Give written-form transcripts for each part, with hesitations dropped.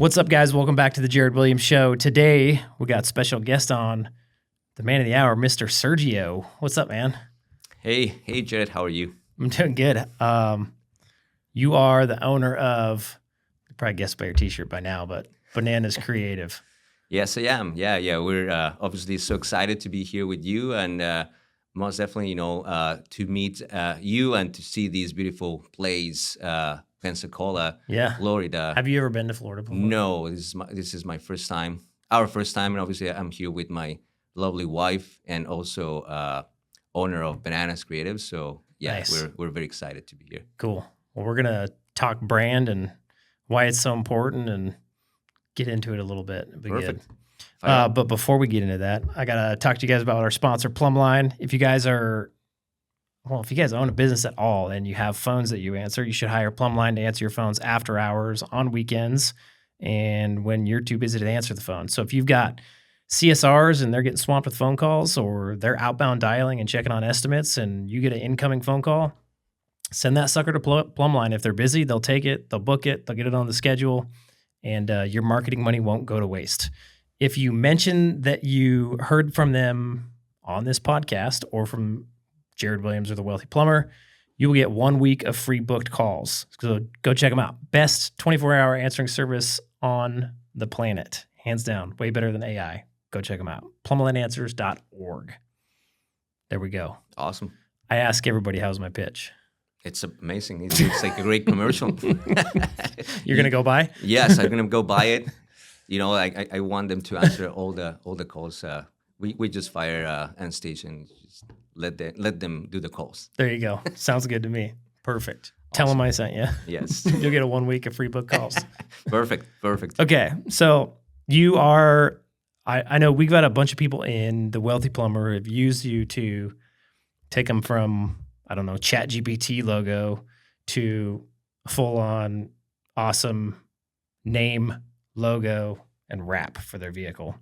What's up, guys? Welcome back to the Jared Williams Show. Today, we got special guest on, the man of the hour, Mr. Sergio. What's up, man? Hey, Jared. How are you? I'm doing good. You are the owner of, you probably guessed by your T-shirt by now, but Bananas Creative. Yes, I am. Yeah. We're obviously so excited to be here with you, and most definitely, to meet you and to see these beautiful plays, Pensacola, Yeah. Florida. Have you ever been to Florida before? No, this is my first time. Our first time, and obviously, I'm here with my lovely wife and also owner of Bananas Creative. So yeah, Nice. we're very excited to be here. Cool. Well, we're gonna talk brand and why it's so important and get into it a little bit. It'll be Perfect. good. But before we get into that, I gotta talk to you guys about our sponsor, PlumbLine. If you guys own a business at all and you have phones that you answer, you should hire PlumbLine to answer your phones after hours, on weekends, and when you're too busy to answer the phone. So if you've got CSRs and they're getting swamped with phone calls, or they're outbound dialing and checking on estimates, and you get an incoming phone call, send that sucker to PlumbLine. If they're busy, they'll take it, they'll book it, they'll get it on the schedule, and your marketing money won't go to waste. If you mention that you heard from them on this podcast or from Jared Williams or the Wealthy Plumber, you will get 1 week of free booked calls. So go check them out. Best 24-hour answering service on the planet. Hands down. Way better than AI. Go check them out. PlumbLineAnswers.org. There we go. Awesome. I ask everybody, how's my pitch? It's amazing. It's like a great commercial. You're going to go buy? Yes, I'm gonna go buy it. I want them to answer all the calls. We just fire end station. Just let them do the calls. There you go. Sounds good to me. Perfect. Tell them I sent you. Yes. You'll get a 1 week of free book calls. Perfect. Okay. So you are, I know we've got a bunch of people in the Wealthy Plumber who have used you to take them from, I don't know, ChatGPT logo to full on awesome name, logo, and wrap for their vehicle.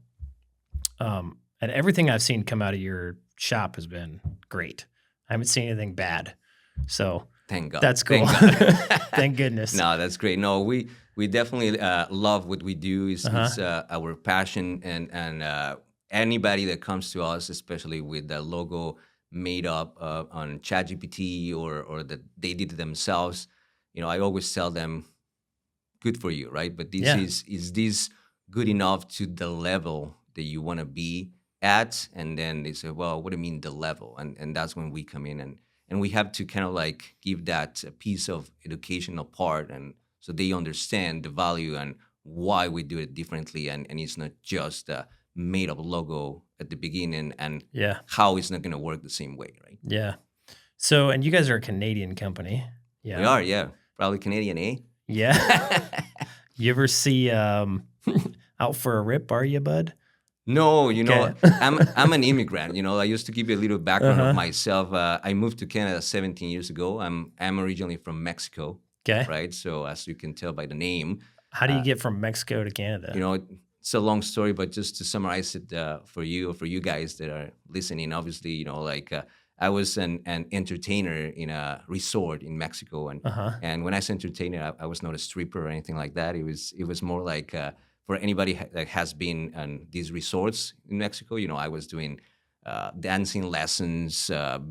And everything I've seen come out of your shop has been great. I haven't seen anything bad. So Thank God. that's cool. Thank God. Thank goodness. No, that's great. No, we definitely love what we do. It's our passion, and anybody that comes to us, especially with the logo made up on ChatGPT or that they did it themselves, I always tell them, good for you, right? But this is this good enough to the level that you want to be at? And then they say, well, what do you mean the level? And that's when we come in and we have to kind of like give that a piece of educational part, and so they understand the value and why we do it differently, and it's not just a made up logo at the beginning and how it's not going to work the same way, right? Yeah. So, and you guys are a Canadian company. Yeah. We are, yeah. Probably Canadian, eh? Yeah. You ever see Out for a Rip, are you, bud? No, Okay. I'm an immigrant. I used to give you a little background of myself. I moved to Canada 17 years ago. I'm originally from Mexico, Okay. right? So as you can tell by the name, How do you get from Mexico to Canada? it's a long story, but just to summarize it for you guys that are listening, obviously, I was an entertainer in a resort in Mexico, and when I say entertainer, I was not a stripper or anything like that. It was more like for anybody that has been on these resorts in Mexico, I was doing dancing lessons,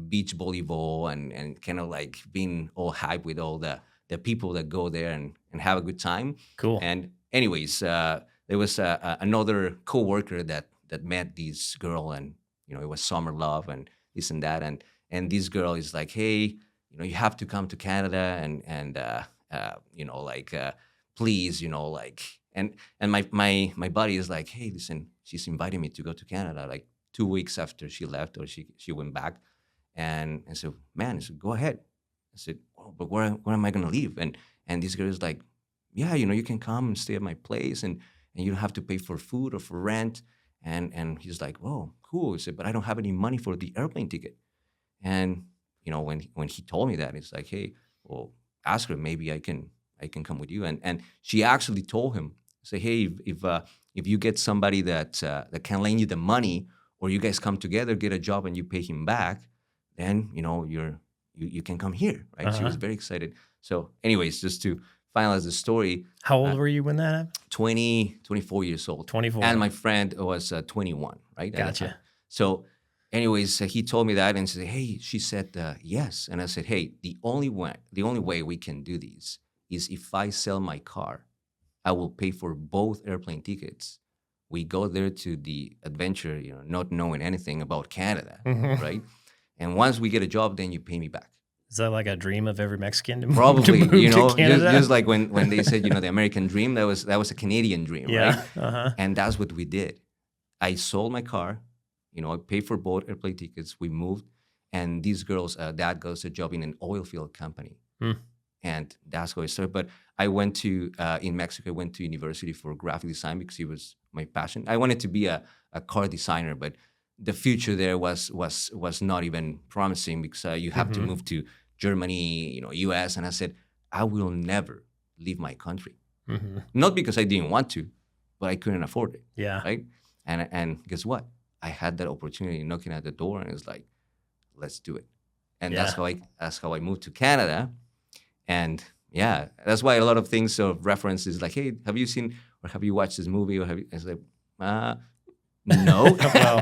beach volleyball, and kind of like being all hype with all the people that go there and have a good time. Cool. And anyways, there was another coworker that met this girl, and it was summer love and this and that, and this girl is like, hey, you have to come to Canada, and please, and my buddy is like, hey, listen, she's inviting me to go to Canada like 2 weeks after she left, or she went back, and I said, man, I said, go ahead. I said, oh, but where am I gonna live? And this girl is like, yeah, you can come and stay at my place, and you don't have to pay for food or for rent. And he's like, whoa, cool. He said, but I don't have any money for the airplane ticket. And when he told me that, it's like, hey, well, ask her, maybe I can come with you. And she actually told him, say, hey, if you get somebody that can lend you the money, or you guys come together, get a job, and you pay him back, then you can come here, right? She was very excited. So, anyways, just to finalize the story, How old were you when that happened? 24 years old. 24. And my friend was 21, right? At the time. Gotcha. So anyways, he told me that and said, hey, she said, yes. And I said, hey, the only way we can do this is if I sell my car, I will pay for both airplane tickets. We go there to the adventure, not knowing anything about Canada, Mhm. right? And once we get a job, then you pay me back. Is that like a dream of every Mexican to move, Probably, to move to Canada? just like when they said, the American dream, that was a Canadian dream, Yeah. right? And that's what we did. I sold my car, I paid for both airplane tickets. We moved, and these girls, dad got us a job in an oil field company, and that's how I started. But I went to in Mexico. I went to university for graphic design because it was my passion. I wanted to be a car designer, but the future there was not even promising because you have to move to Germany, US. And I said, I will never leave my country. Not because I didn't want to, but I couldn't afford it. Yeah. Right. And guess what? I had that opportunity knocking at the door, and it's like, let's do it. And Yeah. that's how I moved to Canada. And yeah, that's why a lot of things of references like, hey, have you seen or have you watched this movie? Or have you? It's like, no. Well,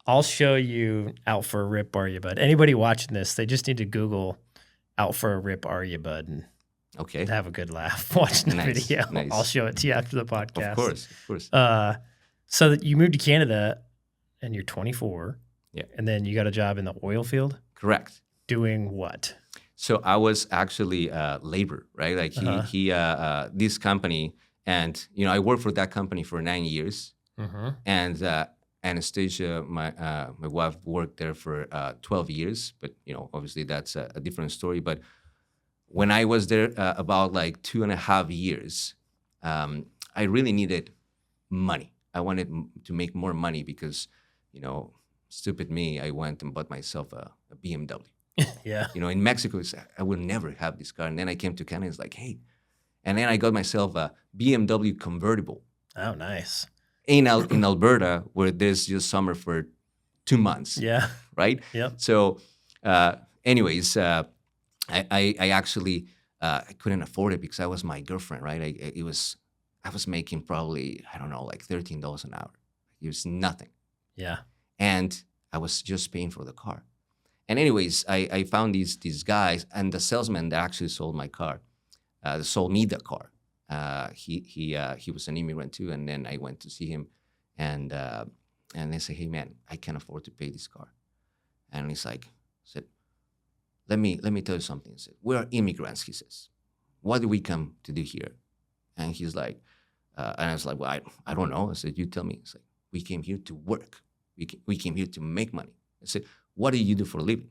I'll show you Out for a Rip, Are You Bud? Anybody watching this, they just need to Google Out for a Rip, Are You Bud? And okay. have a good laugh watching the Nice, video. nice. I'll show it to you after the podcast. Of course. So that you moved to Canada and you're 24. Yeah. And then you got a job in the oil field? Correct. Doing what? So I was actually labor, right? Like he this company, and I worked for that company for 9 years, and Anastasia, my wife, worked there for 12 years. But obviously that's a different story. But when I was there about like 2.5 years, I really needed money. I wanted to make more money because, stupid me, I went and bought myself a BMW. Yeah. In Mexico, I will never have this car. And then I came to Canada, it's like, hey. And then I got myself a BMW convertible. Oh, nice. In Alberta, where there's just summer for 2 months. Yeah. Right? Yep. So anyways, I actually, I couldn't afford it because I was my girlfriend, right? I was making probably, I don't know, like $13 an hour. It was nothing. Yeah. And I was just paying for the car. And anyways, I found these guys, and the salesman that actually sold my car, sold me the car. He was an immigrant too, and then I went to see him, and they said, "Hey man, I can't afford to pay this car," and he's like, said, "Let me tell you something." He said, "We are immigrants," he says. "What do we come to do here?" And he's like, and I was like, "Well, I don't know." I said, "You tell me." He's like, "We came here to work. We came here to make money." I said, "What do you do for a living?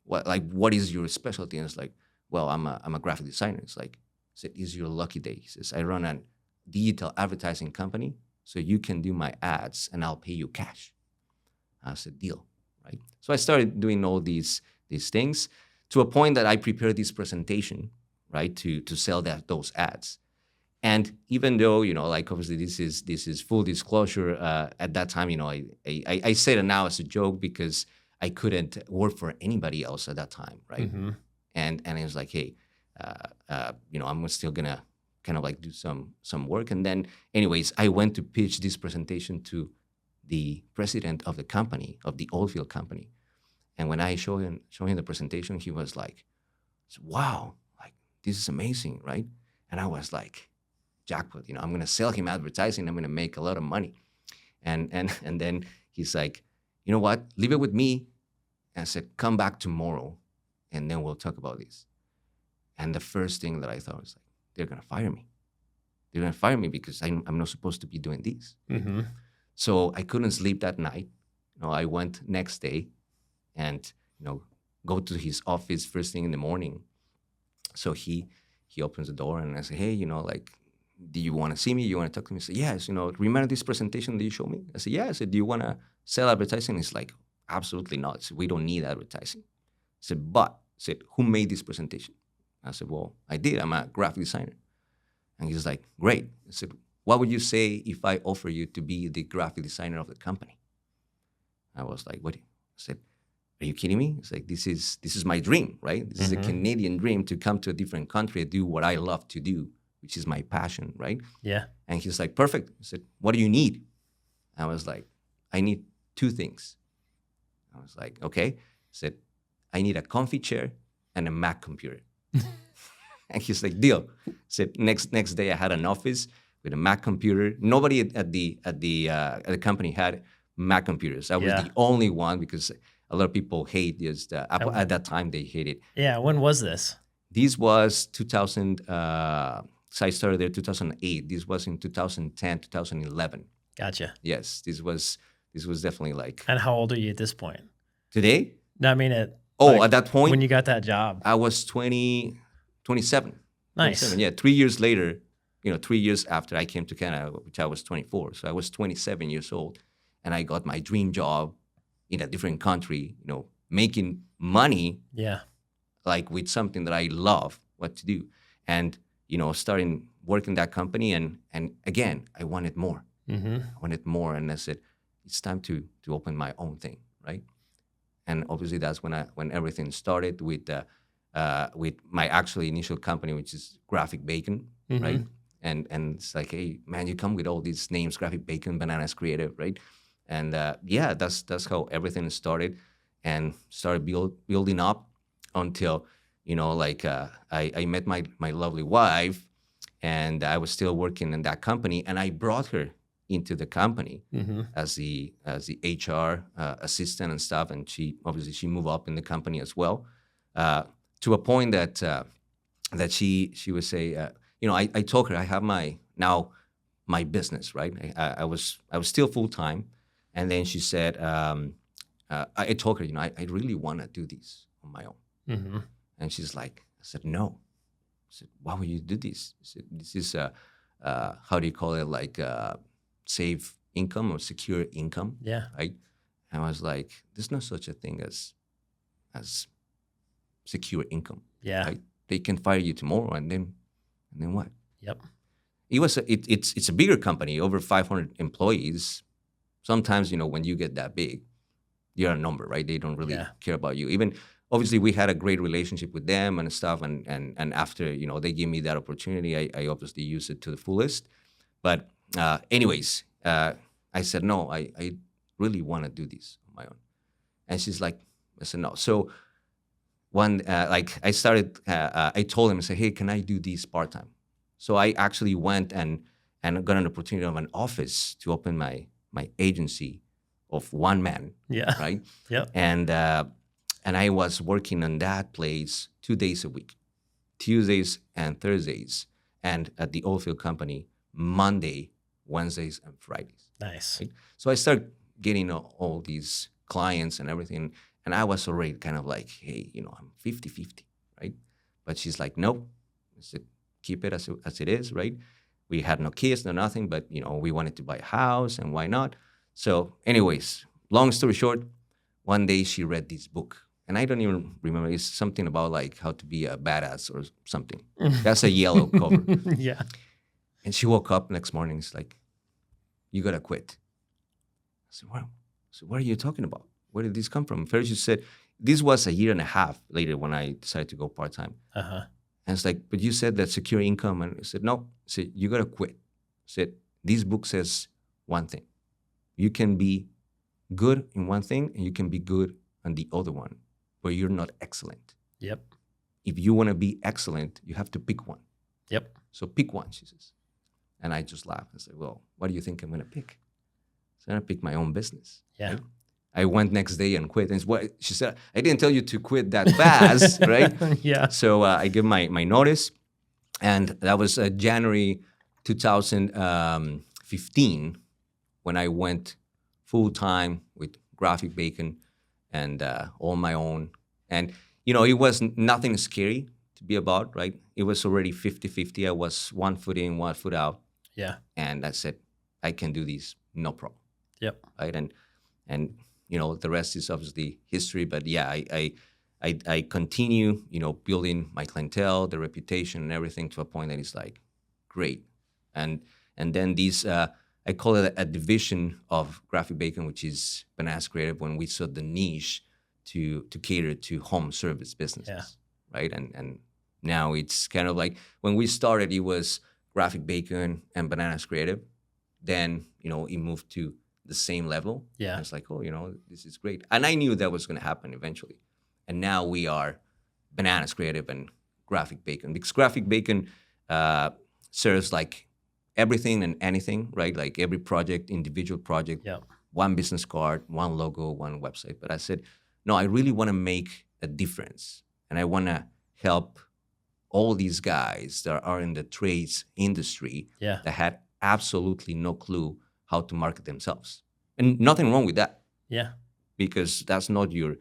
What is your specialty?" And it's like, "Well, I'm a graphic designer." It's like, I said, "Is your lucky day?" He says, "I run a digital advertising company, so you can do my ads and I'll pay you cash." I said, "Deal," right? So I started doing all these things to a point that I prepared this presentation, right, to sell those ads. And even though, like obviously this is full disclosure, at that time, I say it now as a joke because I couldn't work for anybody else at that time, right? And it was like, hey, I'm still gonna kind of like do some work. And then, anyways, I went to pitch this presentation to the president of the company, of the oilfield company. And when I show him the presentation, he was like, "Wow, like this is amazing, right?" And I was like, jackpot, I'm gonna sell him advertising. I'm gonna make a lot of money. And then he's like, "You know what? Leave it with me." And I said, "Come back tomorrow, and then we'll talk about this." And the first thing that I thought was like, they're gonna fire me. They're gonna fire me because I'm not supposed to be doing this. So I couldn't sleep that night. I went next day, and go to his office first thing in the morning. So he opens the door, and I say, "Hey, like, do you want to see me? You want to talk to me?" He said, "Yes, remember this presentation that you showed me?" I said, "Yeah." I said, "Do you want to sell advertising?" He's like, "Absolutely not." I said, "We don't need advertising." I said, "But," I said, "who made this presentation?" I said, "Well, I did. I'm a graphic designer." And he's like, "Great." I said, "What would you say if I offer you to be the graphic designer of the company?" I was like, "What?" I said, are you kidding me? It's like, this is my dream, right? This is a Canadian dream to come to a different country and do what I love to do, which is my passion, right? Yeah. And he's like, perfect. I said, what do you need? I was like, I need two things. I was like, okay. I said, I need a comfy chair and a Mac computer. And he's like, deal. I said, next day I had an office with a Mac computer. Nobody at the company had Mac computers. I was the only one, because a lot of people hate just Apple. At that time, they hated. Yeah. When was this? This was 2000. So I started there 2008. This was in 2010, 2011. Gotcha. Yes, this was definitely like. And how old are you at this point? Today? No, I mean at that point, when you got that job, I was 27. Nice. 27. Yeah, 3 years later, 3 years after I came to Canada, which I was 24. So I was 27 years old, and I got my dream job in a different country, making money. Yeah. Like with something that I love what to do. And, starting working that company. And again, I wanted more. I wanted more. And I said, it's time to open my own thing, right? And obviously that's when everything started with my actually initial company, which is Graphic Bacon, right? And it's like, hey, man, you come with all these names, Graphic Bacon, Bananas Creative, right? And that's how everything started, and started building up until, I met my lovely wife, and I was still working in that company, and I brought her into the company as the HR assistant and stuff, and she moved up in the company as well, to a point that she would say, I told her I have my business, right? I was still full time, and then she said, I told her, I really want to do this on my own, and she's like, I said no. I said, why would you do this? I said, this is how do you call it, like save income or secure income, Yeah. right? And I was like, there's no such a thing as secure income. Yeah. Right? They can fire you tomorrow, and then what? Yep. It's a bigger company, over 500 employees. Sometimes, when you get that big, you're a number, right? They don't really care about you. Even obviously, we had a great relationship with them and stuff. And after, they gave me that opportunity, I obviously used it to the fullest. But anyways, I said, no, I really want to do this on my own. And she's like, I said, no. So one, I started, I told him, I said, hey, can I do this part-time? So I actually went and got an opportunity of an office to open my agency of one man. Yeah. Right. Yep. And I was working on that place 2 days a week, Tuesdays and Thursdays, and at the oilfield company Monday, Wednesdays, and Fridays. Nice. Right? So I started getting all these clients and everything, and I was already kind of like, hey, I'm 50-50, right? But she's like, nope. I said, keep it as it is, right? We had no kids, no nothing, but we wanted to buy a house, and why not? So anyways, long story short, one day she read this book, and I don't even remember. It's something about like how to be a badass or something. That's a yellow cover. Yeah. And she woke up next morning. It's like, you gotta quit. I said, wow. So what are you talking about? Where did this come from? First she said, this was a year and a half later when I decided to go part-time. And it's like, but you said that secure income. And I said, no. I said, you gotta quit. I said, this book says one thing. You can be good in one thing, and you can be good on the other one, but you're not excellent. Yep. If you want to be excellent, you have to pick one. Yep. So pick one, she says. And I just laughed and said, well, what do you think I'm going to pick? So I'm going to pick my own business. Yeah. Right? I went next day and quit. And she said, I didn't tell you to quit that fast, right? Yeah. So I gave my notice, and that was January 2015 when I went full-time with Graphic Bacon and on my own. And, it was nothing scary to be about, right? It was already 50-50. I was 1 foot in, 1 foot out. Yeah. And I said, I can do this, no problem. Yep. Right? And the rest is obviously history. But yeah, I continue, building my clientele, the reputation and everything to a point that is like, great. And then these, I call it a division of Graphic Bacon, which is Bananas Creative, when we saw the niche to cater to home service businesses, right? And now it's kind of like when we started, it was Graphic Bacon and Bananas Creative. Then it moved to the same level. Yeah. And it's like, oh, this is great, and I knew that was going to happen eventually. And now we are Bananas Creative and Graphic Bacon, because Graphic Bacon serves like everything and anything, right? Like every project, individual project, Yeah. one business card, one logo, one website. But I said, no, I really want to make a difference, and I want to help all these guys that are in the trades industry Yeah. that had absolutely no clue how to market themselves. And nothing wrong with that, Yeah. because that's not your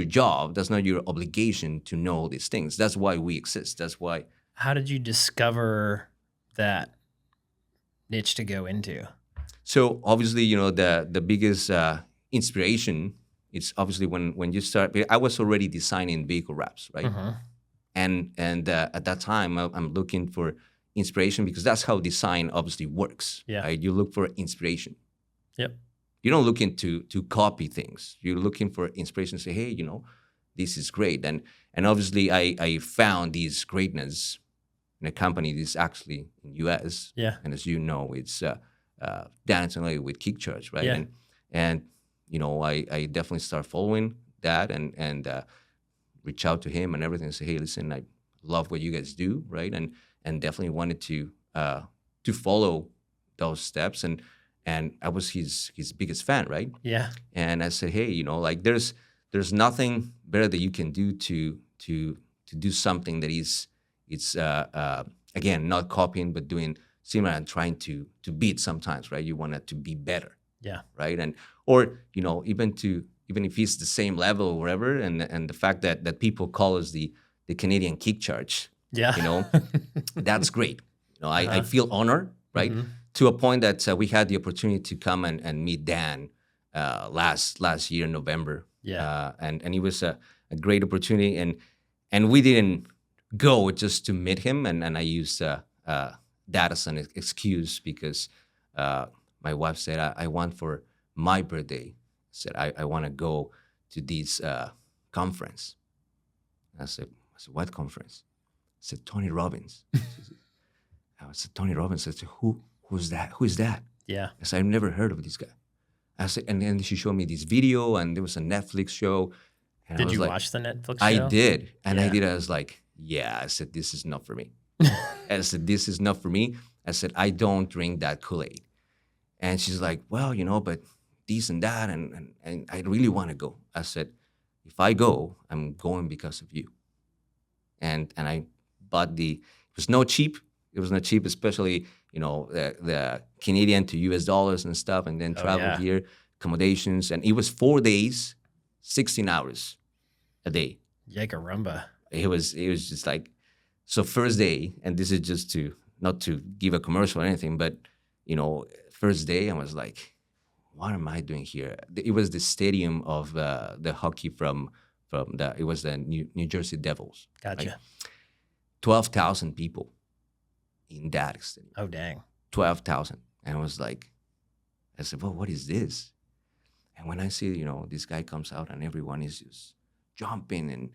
job. That's not your obligation to know all these things. That's why we exist. That's why. How did you discover that niche to go into? So obviously, the biggest inspiration is obviously when you start. I was already designing vehicle wraps, right? And at that time, I'm looking for inspiration, because that's how design obviously works. Yeah. Right? You look for inspiration. Yep. You don't look into to copy things. You're looking for inspiration. Say, hey, this is great. And obviously, I found this greatness in a company. This is actually in U.S. Yeah. And as you know, it's down with Kick Church, right? Yeah. And I definitely start following that and reach out to him and everything and say, hey, listen, I love what you guys do, right? And definitely wanted to follow those steps. And I was his biggest fan, right? Yeah. And I said, hey, like there's nothing better that you can do to do something that is again, not copying but doing similar and trying to beat sometimes, right? You want it to be better. Yeah. Right. And or even if it's the same level or whatever, and the fact that people call us the Canadian Kick Church, Yeah. that's great. I feel honored, right? To a point that we had the opportunity to come and meet Dan last year in November. Yeah. And it was a great opportunity, and we didn't go just to meet him, and I used that as an excuse, because my wife said I want for my birthday. Said I want to go to this conference. I said, what conference? I said, Tony Robbins. I said, Tony Robbins. I said, who's that? Who is that? Yeah. I said, I've never heard of this guy. I said, and then she showed me this video, and there was a Netflix show. And Did you watch the Netflix show? I did. And Yeah. I did. I was like, yeah. I said, this is not for me. I said, this is not for me. I said, I don't drink that Kool-Aid. And she's like, well, but this and that, and I really want to go. I said, if I go, I'm going because of you. And I bought it was not cheap. It was not cheap, especially, the Canadian to US dollars and stuff, and then travel yeah. here, accommodations. And it was 4 days, 16 hours a day. Yakarumba. It was just like, so first day, and this is just not to give a commercial or anything, but, first day I was like, what am I doing here? It was the stadium of the hockey it was the New Jersey Devils. Gotcha. Like 12,000 people in that stadium. Oh, dang. 12,000. And I was like, I said, well, what is this? And when I see, this guy comes out and everyone is just jumping and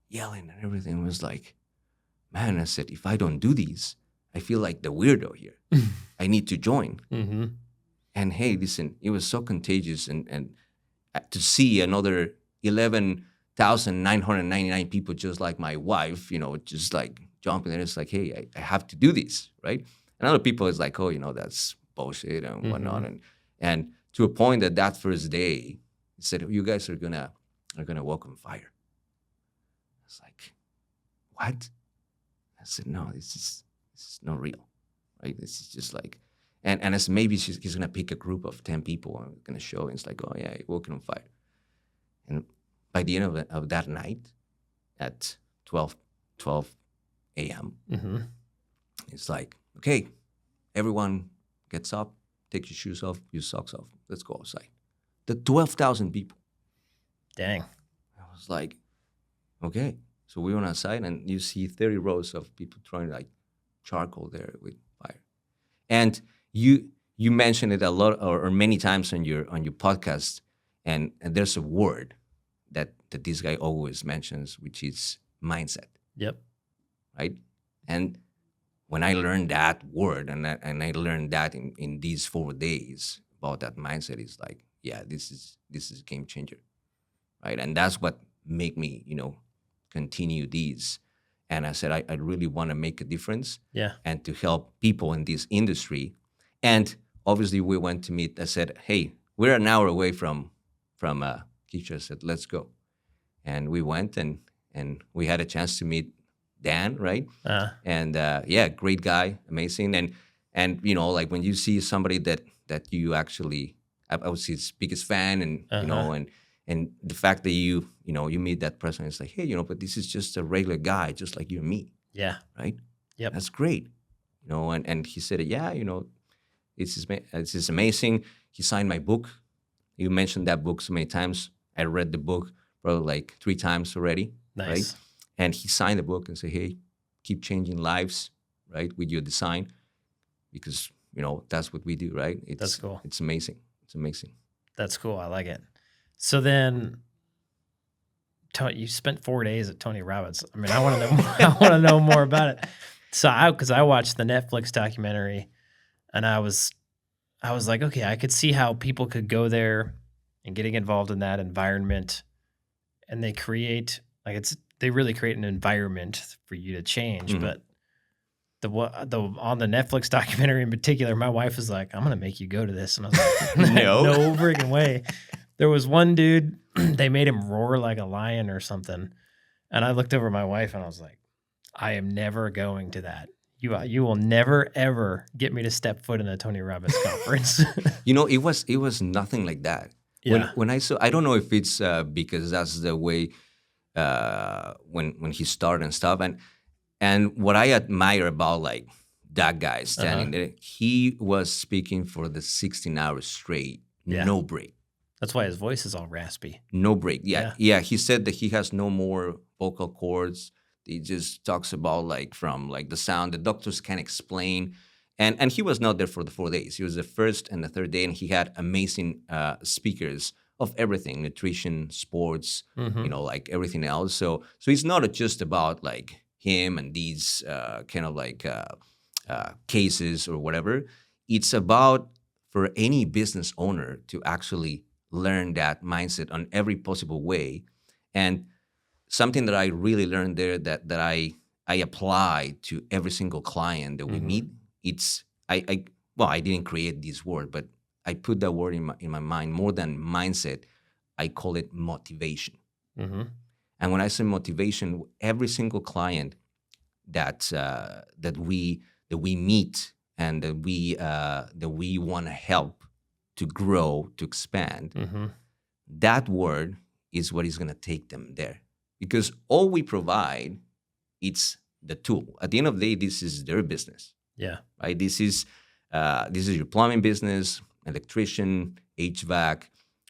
yelling and everything, it was like, man, I said, if I don't do these, I feel like the weirdo here. I need to join. Mm-hmm. And hey, listen, it was so contagious, and to see another 11,999 people just like my wife, just like jumping there, it's like, hey, I have to do this, right? And other people is like, oh, that's bullshit and whatnot, and to a point that first day, he said, you guys are gonna walk on fire. It's like, what? I said, no, this is not real, right? This is just like. And as maybe he's going to pick a group of 10 people and going to show. And it's like, oh, yeah, you're walking on fire. And by the end of that night at 12 a.m., it's like, okay, everyone gets up, take your shoes off, your socks off. Let's go outside. The 12,000 people. Dang. I was like, okay. So we went outside, and you see 30 rows of people throwing like charcoal there with fire. And you mentioned it a lot or many times on your podcast, and there's a word that that this guy always mentions, which is mindset, Yep. right? And when I learned that word and I learned that in these 4 days about that mindset, is like, yeah, this is a game changer, right? And that's what make me, continue these. And I said, I really want to make a difference, Yeah. and to help people in this industry. And obviously, we went to meet. I said, hey, we're an hour away from Keisha. I said, let's go. And we went, and we had a chance to meet Dan, right? And yeah, great guy, amazing. And like when you see somebody that you actually, I would say, his biggest fan, and and the fact that you meet that person, it's like, hey, but this is just a regular guy, just like you and me. Yeah. Right. Yep. That's great. And he said, yeah, it's just amazing. He signed my book. You mentioned that book so many times. I read the book probably like 3 times already. Nice. Right. And he signed the book and said, hey, keep changing lives, right, with your design, because that's what we do, right? That's cool. It's amazing. It's amazing. That's cool. I like it. So then, you spent 4 days at Tony Robbins. I mean, I want to know. I want to know more about it. So, because I watched the Netflix documentary, and I was like, okay, I could see how people could go there and getting involved in that environment, and they really create an environment for you to change. Mhm. But the on the Netflix documentary in particular, my wife was like, "I'm gonna make you go to this," and I was like, No. no freaking way." There was one dude, they made him roar like a lion or something, and I looked over at my wife and I was like, "I am never going to that. You will never ever get me to step foot in a Tony Robbins conference." It was nothing like that. Yeah. When I saw, I don't know if it's because that's the way when he started and stuff, and what I admire about like that guy standing there, he was speaking for the 16 hours straight, Yeah. no break. That's why his voice is all raspy. No break. Yeah. He said that he has no more vocal cords. He just talks about like from like the sound the doctors can explain. And he was not there for the 4 days. He was the first and the third day, and he had amazing speakers of everything: nutrition, sports, like everything else. So it's not just about like him and these kind of like cases or whatever. It's about for any business owner to actually learn that mindset on every possible way. And something that I really learned there that I apply to every single client that we meet. It's I didn't create this word, but I put that word in my mind. More than mindset, I call it motivation. And when I say motivation, every single client that we meet and that we want to help to grow, to expand, that word is what is going to take them there. Because all we provide, it's the tool. At the end of the day, this is their business. Yeah. Right. This is your plumbing business, electrician, HVAC,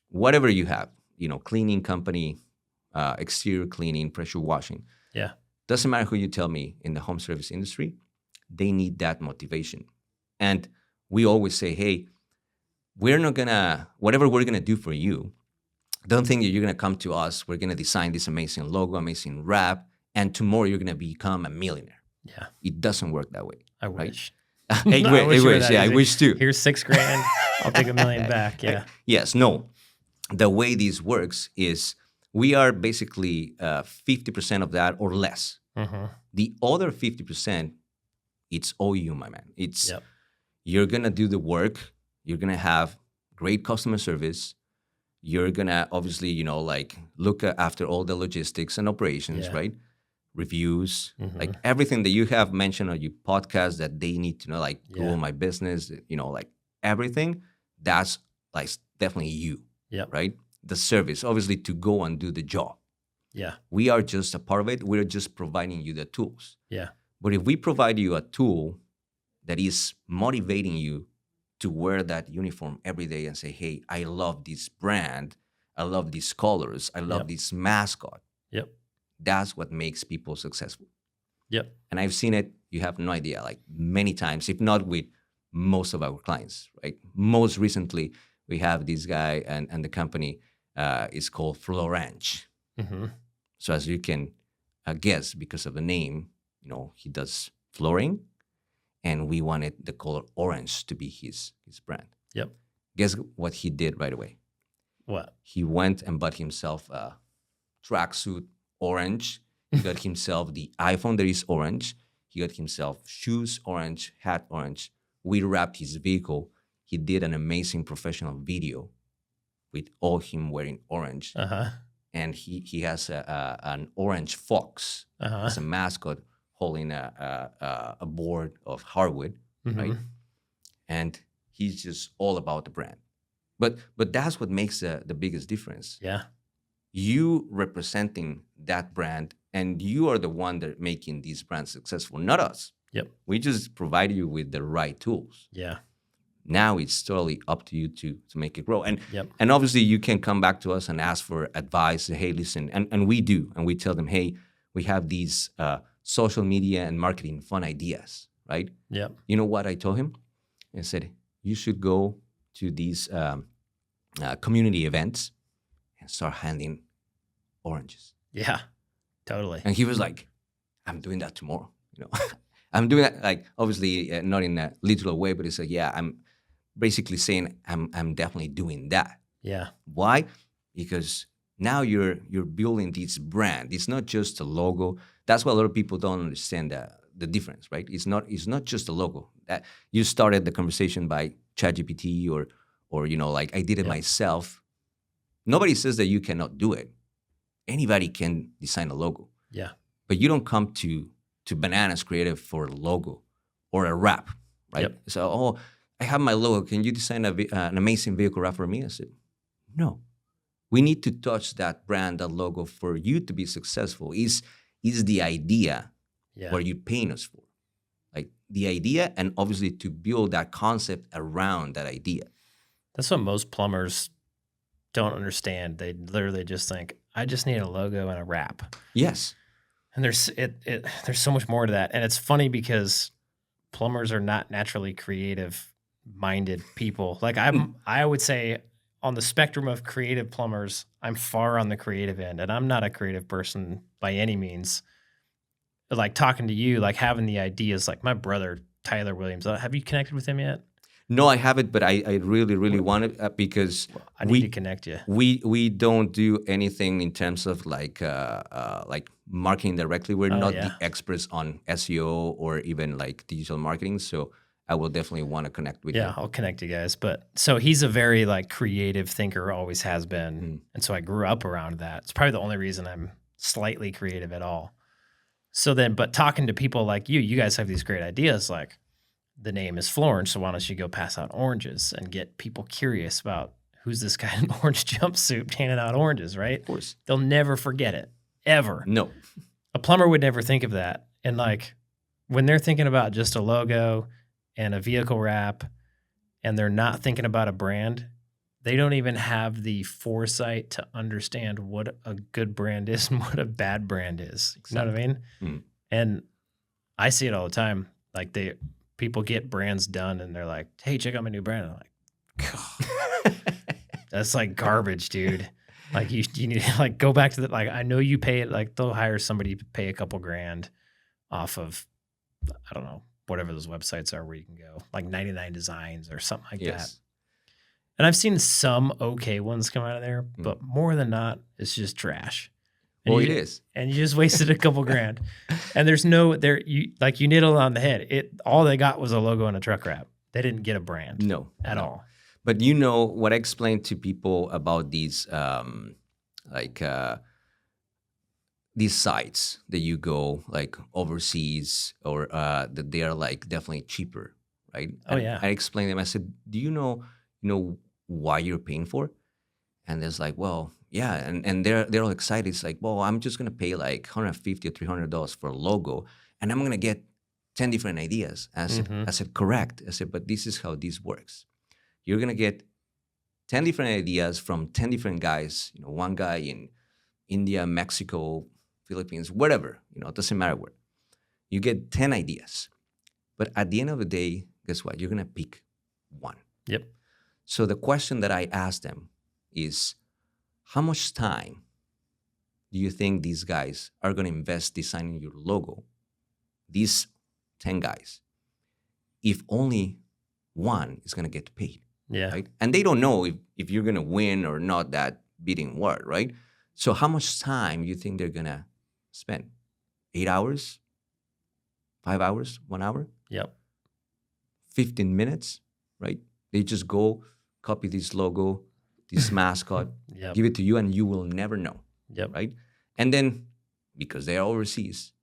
whatever you have. Cleaning company, exterior cleaning, pressure washing. Yeah. Doesn't matter who you tell me in the home service industry, they need that motivation. And we always say, hey, whatever we're gonna do for you, don't think that you're gonna come to us. We're gonna design this amazing logo, amazing wrap, and tomorrow you're gonna become a millionaire. Yeah. It doesn't work that way. I right? wish. I wish. Yeah, I wish too. Here's $6,000. I'll take $1 million back. Yeah. Yes. No. The way this works is we are basically 50% of that or less. The other 50%, it's all you, my man. It's you're gonna do the work. You're gonna have great customer service. You're gonna obviously, like look after all the logistics and operations, right? Reviews, like everything that you have mentioned on your podcast that they need to know, like Google My Business, like everything. That's like definitely you, right? The service, obviously, to go and do the job. Yeah, we are just a part of it. We're just providing you the tools. Yeah, but if we provide you a tool that is motivating you to wear that uniform every day and say, hey, I love this brand. I love these colors. I love this mascot. Yep. That's what makes people successful. Yep. And I've seen it, you have no idea, like many times, if not with most of our clients, right? Most recently, we have this guy and the company is called Florange. Mm-hmm. So as you can guess, because of the name, he does flooring, and we wanted the color orange to be his brand. Yep. Guess what he did right away? What? He went and bought himself a tracksuit orange. He got himself the iPhone that is orange. He got himself shoes orange, hat orange. We wrapped his vehicle. He did an amazing professional video with all him wearing orange. Uh-huh. And he has an orange fox as a mascot holding a board of hardwood, right? And he's just all about the brand. But that's what makes the biggest difference. Yeah. You representing that brand, and you are the one that making these brands successful, not us. Yep. We just provide you with the right tools. Yeah. Now it's totally up to you to make it grow. And Yep. and obviously you can come back to us and ask for advice. Say, hey, listen, and we do, and we tell them, hey, we have these social media and marketing fun ideas, right? Yep. You know what I told him? I said, you should go to these community events and start handing oranges. Yeah. Totally. And he was like, I'm doing that tomorrow. I'm doing that, like, obviously not in a literal way, but he said, yeah, I'm basically saying I'm definitely doing that. Yeah. Why? Because now you're building this brand. It's not just a logo. That's why a lot of people don't understand the difference, right? It's not just a logo. That you started the conversation by ChatGPT or like I did it myself. Nobody says that you cannot do it. Anybody can design a logo. Yeah. But you don't come to Bananas Creative for a logo or a wrap, right? Yep. So, I have my logo. Can you design an amazing vehicle wrap for me? I said, no. We need to touch that brand, that logo for you to be successful. Is the idea what you're paying us for? Like the idea, and obviously to build that concept around that idea. That's what most plumbers don't understand. They literally just think, I just need a logo and a wrap. Yes. And there's so much more to that. And it's funny because plumbers are not naturally creative-minded people. Like I would say on the spectrum of creative plumbers, I'm far on the creative end, and I'm not a creative person by any means. Like talking to you, like having the ideas, like my brother, Tyler Williams. Have you connected with him yet? No, I haven't, but I really, really want it because I need to connect you. We don't do anything in terms of like marketing directly. We're not the experts on SEO or even like digital marketing. So I will definitely want to connect with you. Yeah, I'll connect you guys. But so he's a very like creative thinker, always has been. And so I grew up around that. It's probably the only reason I'm slightly creative at all. So then, but talking to people like you guys have these great ideas. Like the name is Florence, so why don't you go pass out oranges and get people curious about who's this guy in an orange jumpsuit handing out oranges, right? Of course. They'll never forget it, ever. No. A plumber would never think of that. And like when they're thinking about just a logo and a vehicle wrap and they're not thinking about a brand, they don't even have the foresight to understand what a good brand is and what a bad brand is. Exactly. You know what I mean? Mm. And I see it all the time. Like people get brands done and they're like, hey, check out my new brand. I'm like, God, that's like garbage, dude. Like you need to like go back to the, like, I know you pay it, like they'll hire somebody to pay a couple grand off of, I don't know, whatever those websites are where you can go, like 99 Designs or something like that. And I've seen some okay ones come out of there, but more than not, it's just trash. And it is. And you just wasted a couple grand. And there's you nailed it on the head. All they got was a logo and a truck wrap. They didn't get a brand. No. At all. But what I explained to people about these these sites that you go like overseas or that they are like definitely cheaper, right? Oh, yeah. I explained to them, I said, do you know why you're paying for it? And there's like, well, yeah, and they're all excited. It's like, well, I'm just gonna pay like $150 or $300 for a logo, and I'm gonna get 10 different ideas. I said, correct. I said, but this is how this works. You're gonna get 10 different ideas from 10 different guys. One guy in India, Mexico, Philippines, whatever. It doesn't matter where. You get 10 ideas, but at the end of the day, guess what? You're gonna pick one. Yep. So the question that I asked them is, how much time do you think these guys are going to invest designing your logo? These 10 guys, if only one is going to get paid, Yeah. right? And they don't know if you're going to win or not that bidding war, right? So how much time you think they're going to spend? 8 hours? 5 hours? 1 hour? Yep. 15 minutes, right? They just go copy this logo, this mascot, Yep. give it to you, and you will never know, Yep. right? And then, because they're overseas,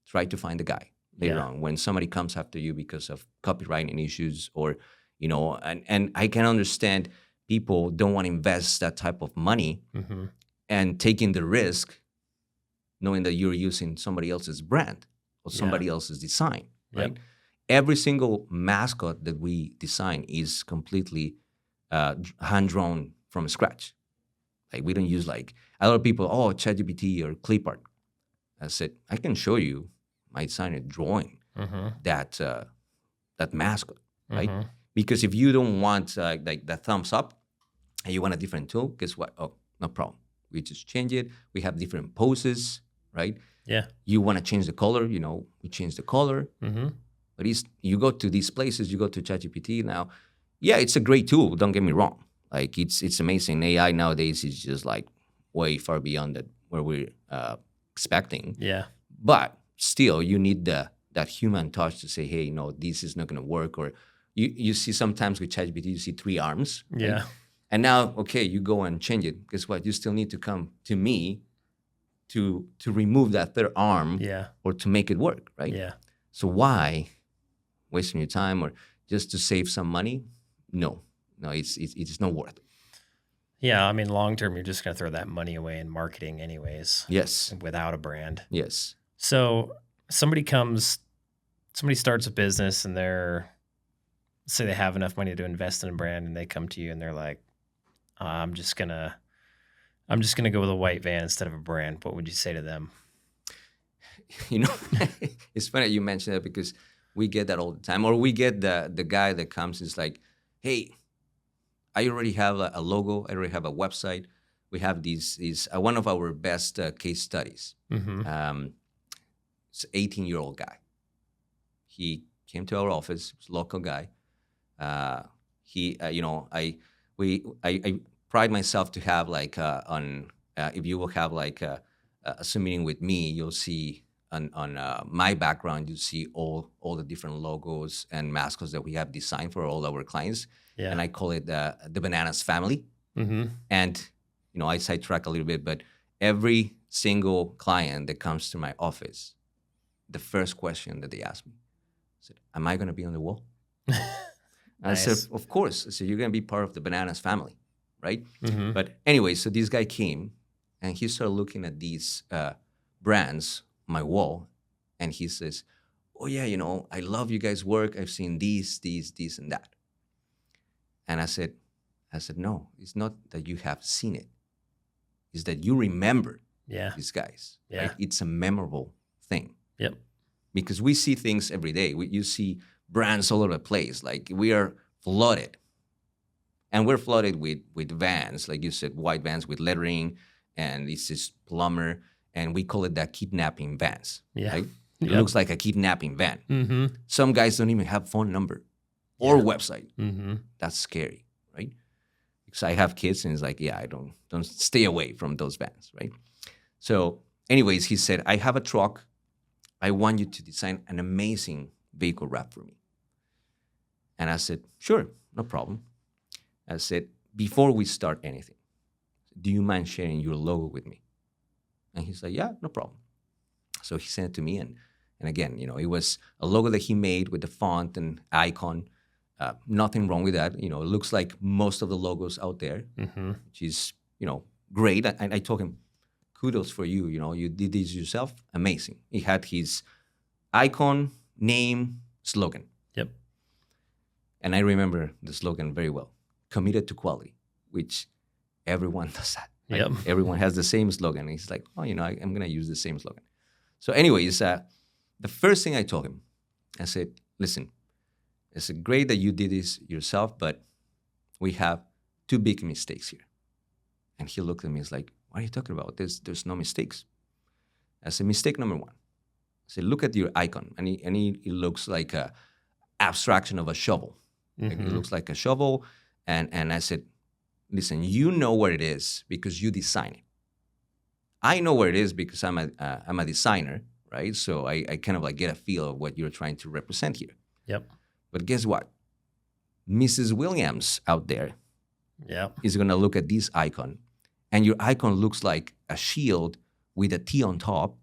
try to find the guy later on when somebody comes after you because of copywriting issues, or, and I can understand people don't want to invest that type of money and taking the risk knowing that you're using somebody else's brand or somebody else's design, right? Yep. Every single mascot that we design is completely hand-drawn from scratch. Like, we don't use like a lot of people, ChatGPT or clipart. I said, I can show you my designer drawing that mascot, right? Because if you don't want like the thumbs up and you want a different tool, guess what? Oh, no problem. We just change it. We have different poses, right? Yeah. You want to change the color, we change the color. But you go to these places, you go to ChatGPT now. Yeah, it's a great tool. Don't get me wrong. Like, it's amazing. AI nowadays is just like way far beyond where we're expecting. Yeah. But still, you need that human touch to say, hey, no, this is not going to work. Or you see sometimes with ChatGPT, you see 3 arms. Right? Yeah. And now, okay, you go and change it. Guess what? You still need to come to me to remove that third arm or to make it work, right? Yeah. So why wasting your time or just to save some money? No, it's not worth it. Yeah, I mean, long term, you're just going to throw that money away in marketing anyways. Yes. Without a brand. Yes. So somebody starts a business and say they have enough money to invest in a brand, and they come to you and they're like, I'm just gonna go with a white van instead of a brand. What would you say to them? It's funny you mentioned that, because we get that all the time. Or we get the guy that comes and is like, hey, I already have a logo. I already have a website. We have these one of our best case studies. It's an 18-year-old guy. He came to our office. He was a local guy. I pride myself to have like if you will have like a Zoom meeting with me, you'll see on my background, you see all the different logos and mascots that we have designed for all our clients. Yeah. And I call it the Bananas family. And I sidetrack a little bit, but every single client that comes to my office, the first question that they ask me, I said, am I going to be on the wall? Nice. I said, of course. I said, you're going to be part of the Bananas family, right? But anyway, so this guy came and he started looking at these brands on my wall, and he says, oh yeah, I love you guys' work. I've seen these, and that. And I said, no, it's not that you have seen it. It's that you remember these guys. Yeah. Right? It's a memorable thing. Yep. Because we see things every day. You see brands all over the place. Like, we are flooded. And we're flooded with vans, like you said, white vans with lettering, and this is Plumber, and we call it the kidnapping vans. Yeah. Right? It looks like a kidnapping van. Some guys don't even have phone number or website. That's scary, right? Because I have kids, and it's like, I don't stay away from those vans, right? So anyways, he said, I have a truck. I want you to design an amazing vehicle wrap for me. And I said, sure, no problem. I said, before we start anything, do you mind sharing your logo with me? And he's like, yeah, no problem. So he sent it to me, and again, it was a logo that he made with the font and icon. Nothing wrong with that. It looks like most of the logos out there, which is, great. And I told him, kudos for you. You did this yourself. Amazing. He had his icon, name, slogan. Yep. And I remember the slogan very well. Committed to quality, which everyone does that. Right? Yep. Everyone has the same slogan. And he's like, I'm going to use the same slogan. So anyways, the first thing I told him, I said, listen, it's great that you did this yourself, but we have 2 big mistakes here. And he looked at me, he's like, what are you talking about? There's no mistakes. I said, mistake number one. I said, look at your icon. And it looks like a abstraction of a shovel. Like, it looks like a shovel. And I said, listen, you know where it is because you design it. I know where it is because I'm a designer, right? So I kind of like get a feel of what you're trying to represent here. Yep. But guess what? Mrs. Williams out there is going to look at this icon, and your icon looks like a shield with a T on top,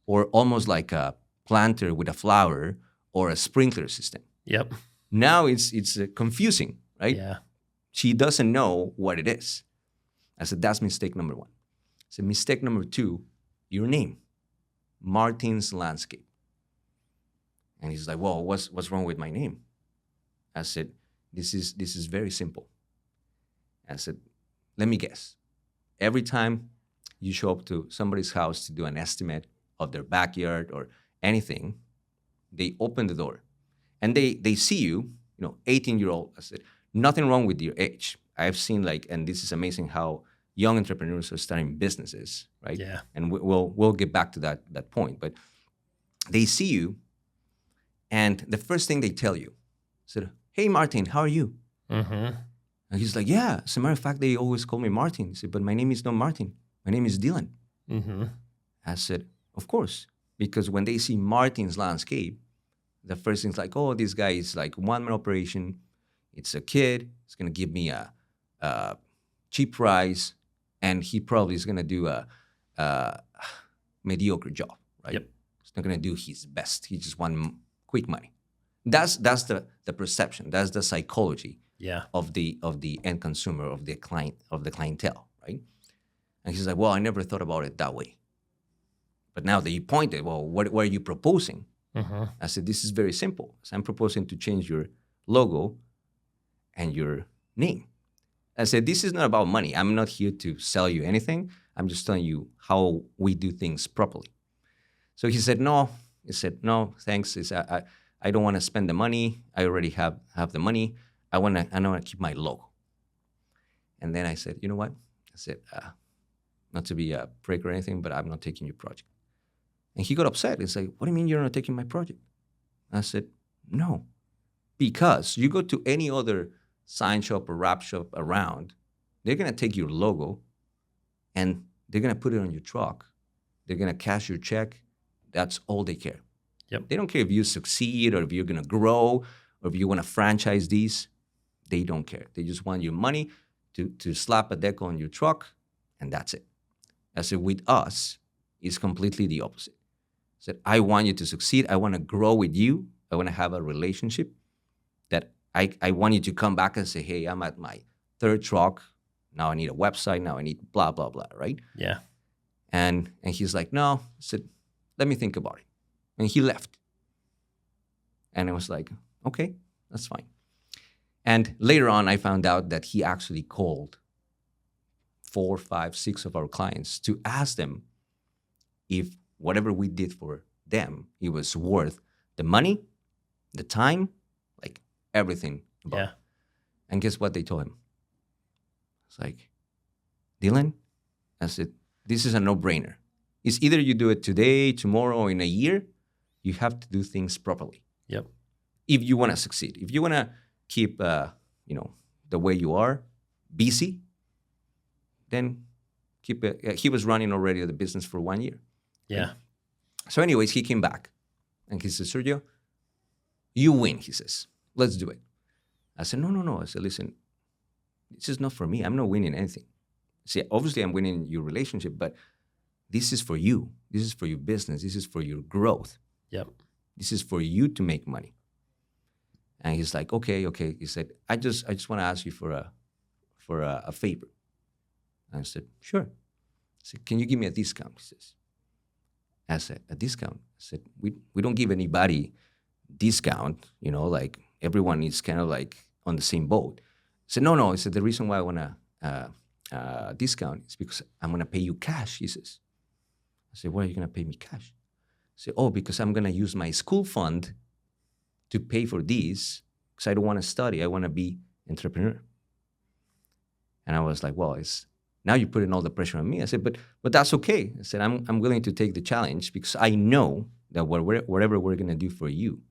or almost like a planter with a flower, or a sprinkler system. Yep. Now it's confusing, right? Yeah. She doesn't know what it is. I said, that's mistake number one. I said, mistake number two, your name, Martin's Landscape. And he's like, well, what's wrong with my name? I said, this is very simple. I said, let me guess. Every time you show up to somebody's house to do an estimate of their backyard or anything, they open the door and they see you, 18-year-old. I said, nothing wrong with your age. I've seen and this is amazing how young entrepreneurs are starting businesses, right? Yeah. And we'll get back to that point. But they see you, and the first thing they tell you, said, hey, Martin, how are you? Mm-hmm. And he's like, yeah, as a matter of fact, they always call me Martin. He said, but my name is not Martin. My name is Dylan. Mm-hmm. I said, of course, because when they see Martin's Landscape, the first thing's like, oh, this guy is like one-man operation. It's a kid. It's going to give me a cheap price, and he probably is going to do a mediocre job, right? Yep. He's not going to do his best. He just wants quick money. That's the perception. That's the psychology of the end consumer, of the clientele, right? And he's like, well, I never thought about it that way. But now that you pointed, well, what are you proposing? Mm-hmm. I said, this is very simple. So I'm proposing to change your logo and your name. I said, this is not about money. I'm not here to sell you anything. I'm just telling you how we do things properly. So he said, no. He said, no, thanks. He said, I don't want to spend the money. I already have the money. I want to keep my logo. And then I said, you know what? I said, not to be a prick or anything, but I'm not taking your project. And he got upset. He's like, what do you mean you're not taking my project? I said, no, because you go to any other sign shop or wrap shop around, they're going to take your logo and they're going to put it on your truck. They're going to cash your check. That's all they care. Yep. They don't care if you succeed or if you're going to grow or if you want to franchise these. They don't care. They just want your money to slap a decal on your truck, and that's it. I said, with us, it's completely the opposite. I said, I want you to succeed. I want to grow with you. I want to have a relationship that I want you to come back and say, hey, I'm at my third truck. Now I need a website. Now I need blah, blah, blah, right? Yeah. And he's like, no. I said, let me think about it. And he left. And I was like, okay, that's fine. And later on, I found out that he actually called 4, 5, 6 of our clients to ask them if whatever we did for them, it was worth the money, the time, like everything about it. And guess what they told him? It's like, Dylan, I said, this is a no-brainer. It's either you do it today, tomorrow, or in a year. You have to do things properly. Yep. If you want to succeed, if you want to keep, the way you are, busy, then keep it. He was running already the business for 1 year. Yeah. Right? So anyways, he came back and he said, Sergio, you win, he says. Let's do it. I said, no. I said, listen, this is not for me. I'm not winning anything. See, obviously I'm winning your relationship, but this is for you. This is for your business. This is for your growth. Yep. This is for you to make money. And he's like, okay. He said, I just want to ask you for a favor. And I said, sure. I said, can you give me a discount? He says. I said, a discount? I said, we don't give anybody discount, like everyone is kind of like on the same boat. I said, no. He said, the reason why I want a discount is because I'm going to pay you cash, he says. I said, why are you going to pay me cash? I said, because I'm going to use my school fund to pay for these because I don't want to study. I want to be entrepreneur. And I was like, well, it's Now you're putting all the pressure on me. I said, but that's okay. I said, I'm willing to take the challenge because I know that whatever we're gonna do for you,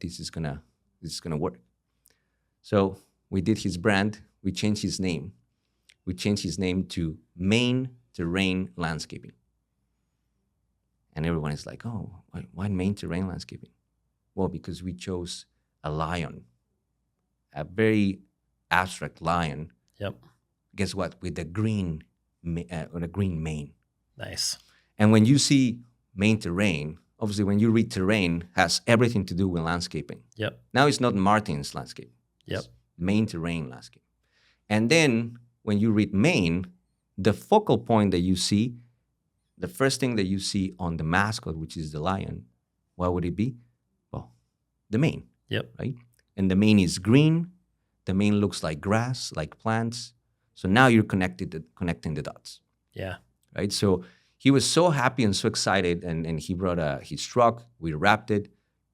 this is gonna work. So we did his brand. We changed his name. We changed his name to Main Terrain Landscaping. And everyone is like, oh, why Main Terrain Landscaping? Well, because we chose a lion, a very abstract lion. Yep. Guess what? With a green mane. Nice. And when you see Main Terrain, obviously when you read terrain, has everything to do with landscaping. Yep. Now it's not Martin's landscape. Yep. It's Main Terrain Landscape. And then when you read Main, the focal point that you see, the first thing that you see on the mascot, which is the lion, what would it be? Well, the mane. Yep. Right? And the mane is green. The mane looks like grass, like plants. So now you're connecting the dots. Yeah. Right? So he was so happy and so excited, and he brought his truck. We wrapped it.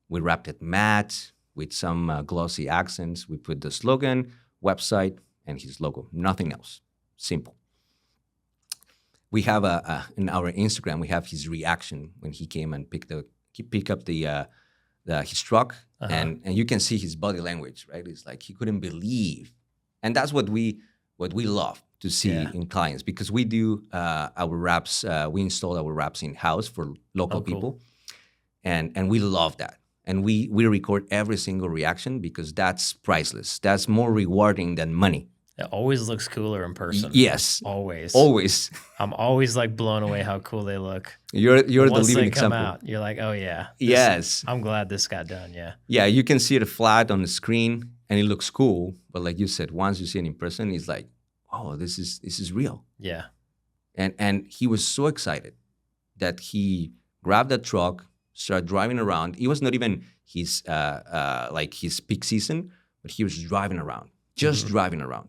We wrapped it matte with some glossy accents. We put the slogan, website, and his logo. Nothing else. Simple. We have in our Instagram, we have his reaction when he came and picked up his truck, and you can see his body language, right? It's like he couldn't believe, and that's what we love to see in clients, because we do our wraps, we install our wraps in house for local people, and we love that, and we record every single reaction because that's priceless. That's more rewarding than money. It always looks cooler in person. Yes. Always. I'm always like blown away how cool they look. You're the living example. example. Out, you're like, oh yeah. Yes. I'm glad this got done. Yeah. Yeah, you can see it flat on the screen and it looks cool, but like you said, once you see it in person, it's like, oh, this is real. Yeah. And he was so excited that he grabbed that truck, started driving around. It was not even his his peak season, but he was driving around, just driving around.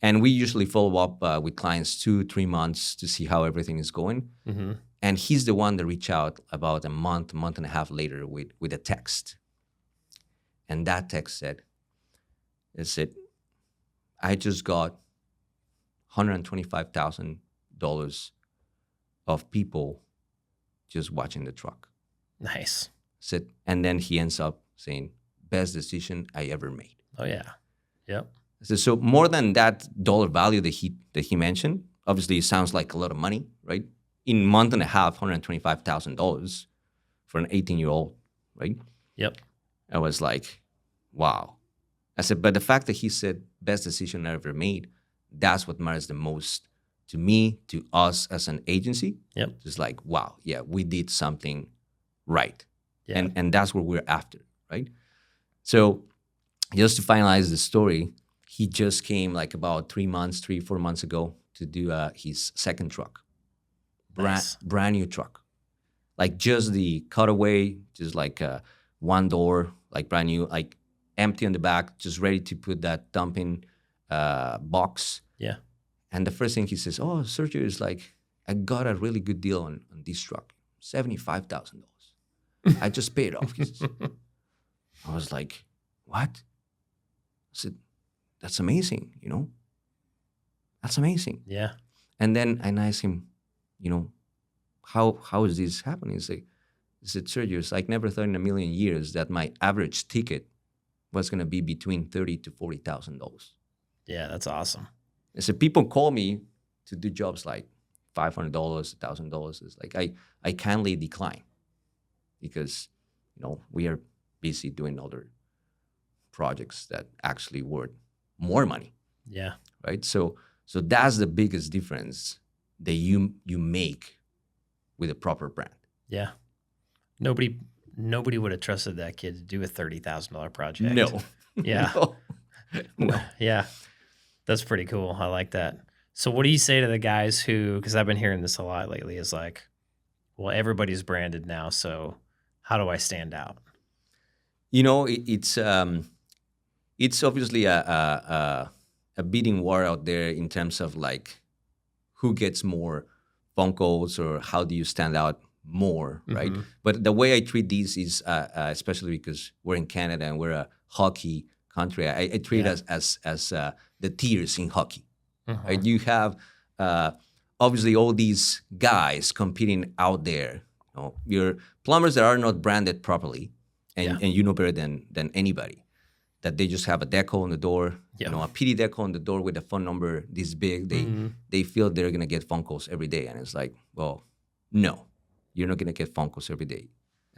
And we usually follow up with clients 2-3 months to see how everything is going. Mm-hmm. And he's the one that reached out about a month and a half later with a text. And that text said, I just got $125,000 of people just watching the truck. Nice. And then he ends up saying, best decision I ever made. Oh, yeah. Yep. So more than that dollar value that he mentioned, obviously it sounds like a lot of money, right? In a month and a half, $125,000 for an 18-year-old, right? Yep. I was like, wow. I said, but the fact that he said best decision I ever made, that's what matters the most to me, to us as an agency. Yep. Just like, wow, yeah, we did something right. Yeah. And that's what we're after, right? So just to finalize the story, he just came like about 3-4 months ago to do his second truck. Brand new truck. Like just the cutaway, just like one door, like brand new, like empty on the back, just ready to put that dumping box. Yeah. And the first thing he says, oh, Sergio, is like, I got a really good deal on this truck, $75,000. I just paid it off. I was like, what? I said, that's amazing, That's amazing. Yeah. And then I asked him, how is this happening? He said, Sergio, it's like never thought in a million years that my average ticket was going to be between $30,000 to $40,000. Yeah, that's awesome. I said, people call me to do jobs like $500, $1,000. It's like I kindly decline because, we are busy doing other projects that actually worth more money. Yeah. Right. So that's the biggest difference that you make with a proper brand. Yeah. Nobody would have trusted that kid to do a $30,000 project. No. Yeah. No. Yeah. That's pretty cool. I like that. So what do you say to the guys who, because I've been hearing this a lot lately, is like, well, everybody's branded now, so how do I stand out? It's obviously a bidding war out there in terms of like who gets more phone calls or how do you stand out more, right? Mm-hmm. But the way I treat these is, especially because we're in Canada and we're a hockey country, I treat it as the tiers in hockey, right? You have obviously all these guys competing out there. Your plumbers that are not branded properly, and you know better than anybody that they just have a decal on the door, a PD decal on the door with a phone number this big. They feel they're gonna get phone calls every day, and it's like, well, no, you're not gonna get phone calls every day.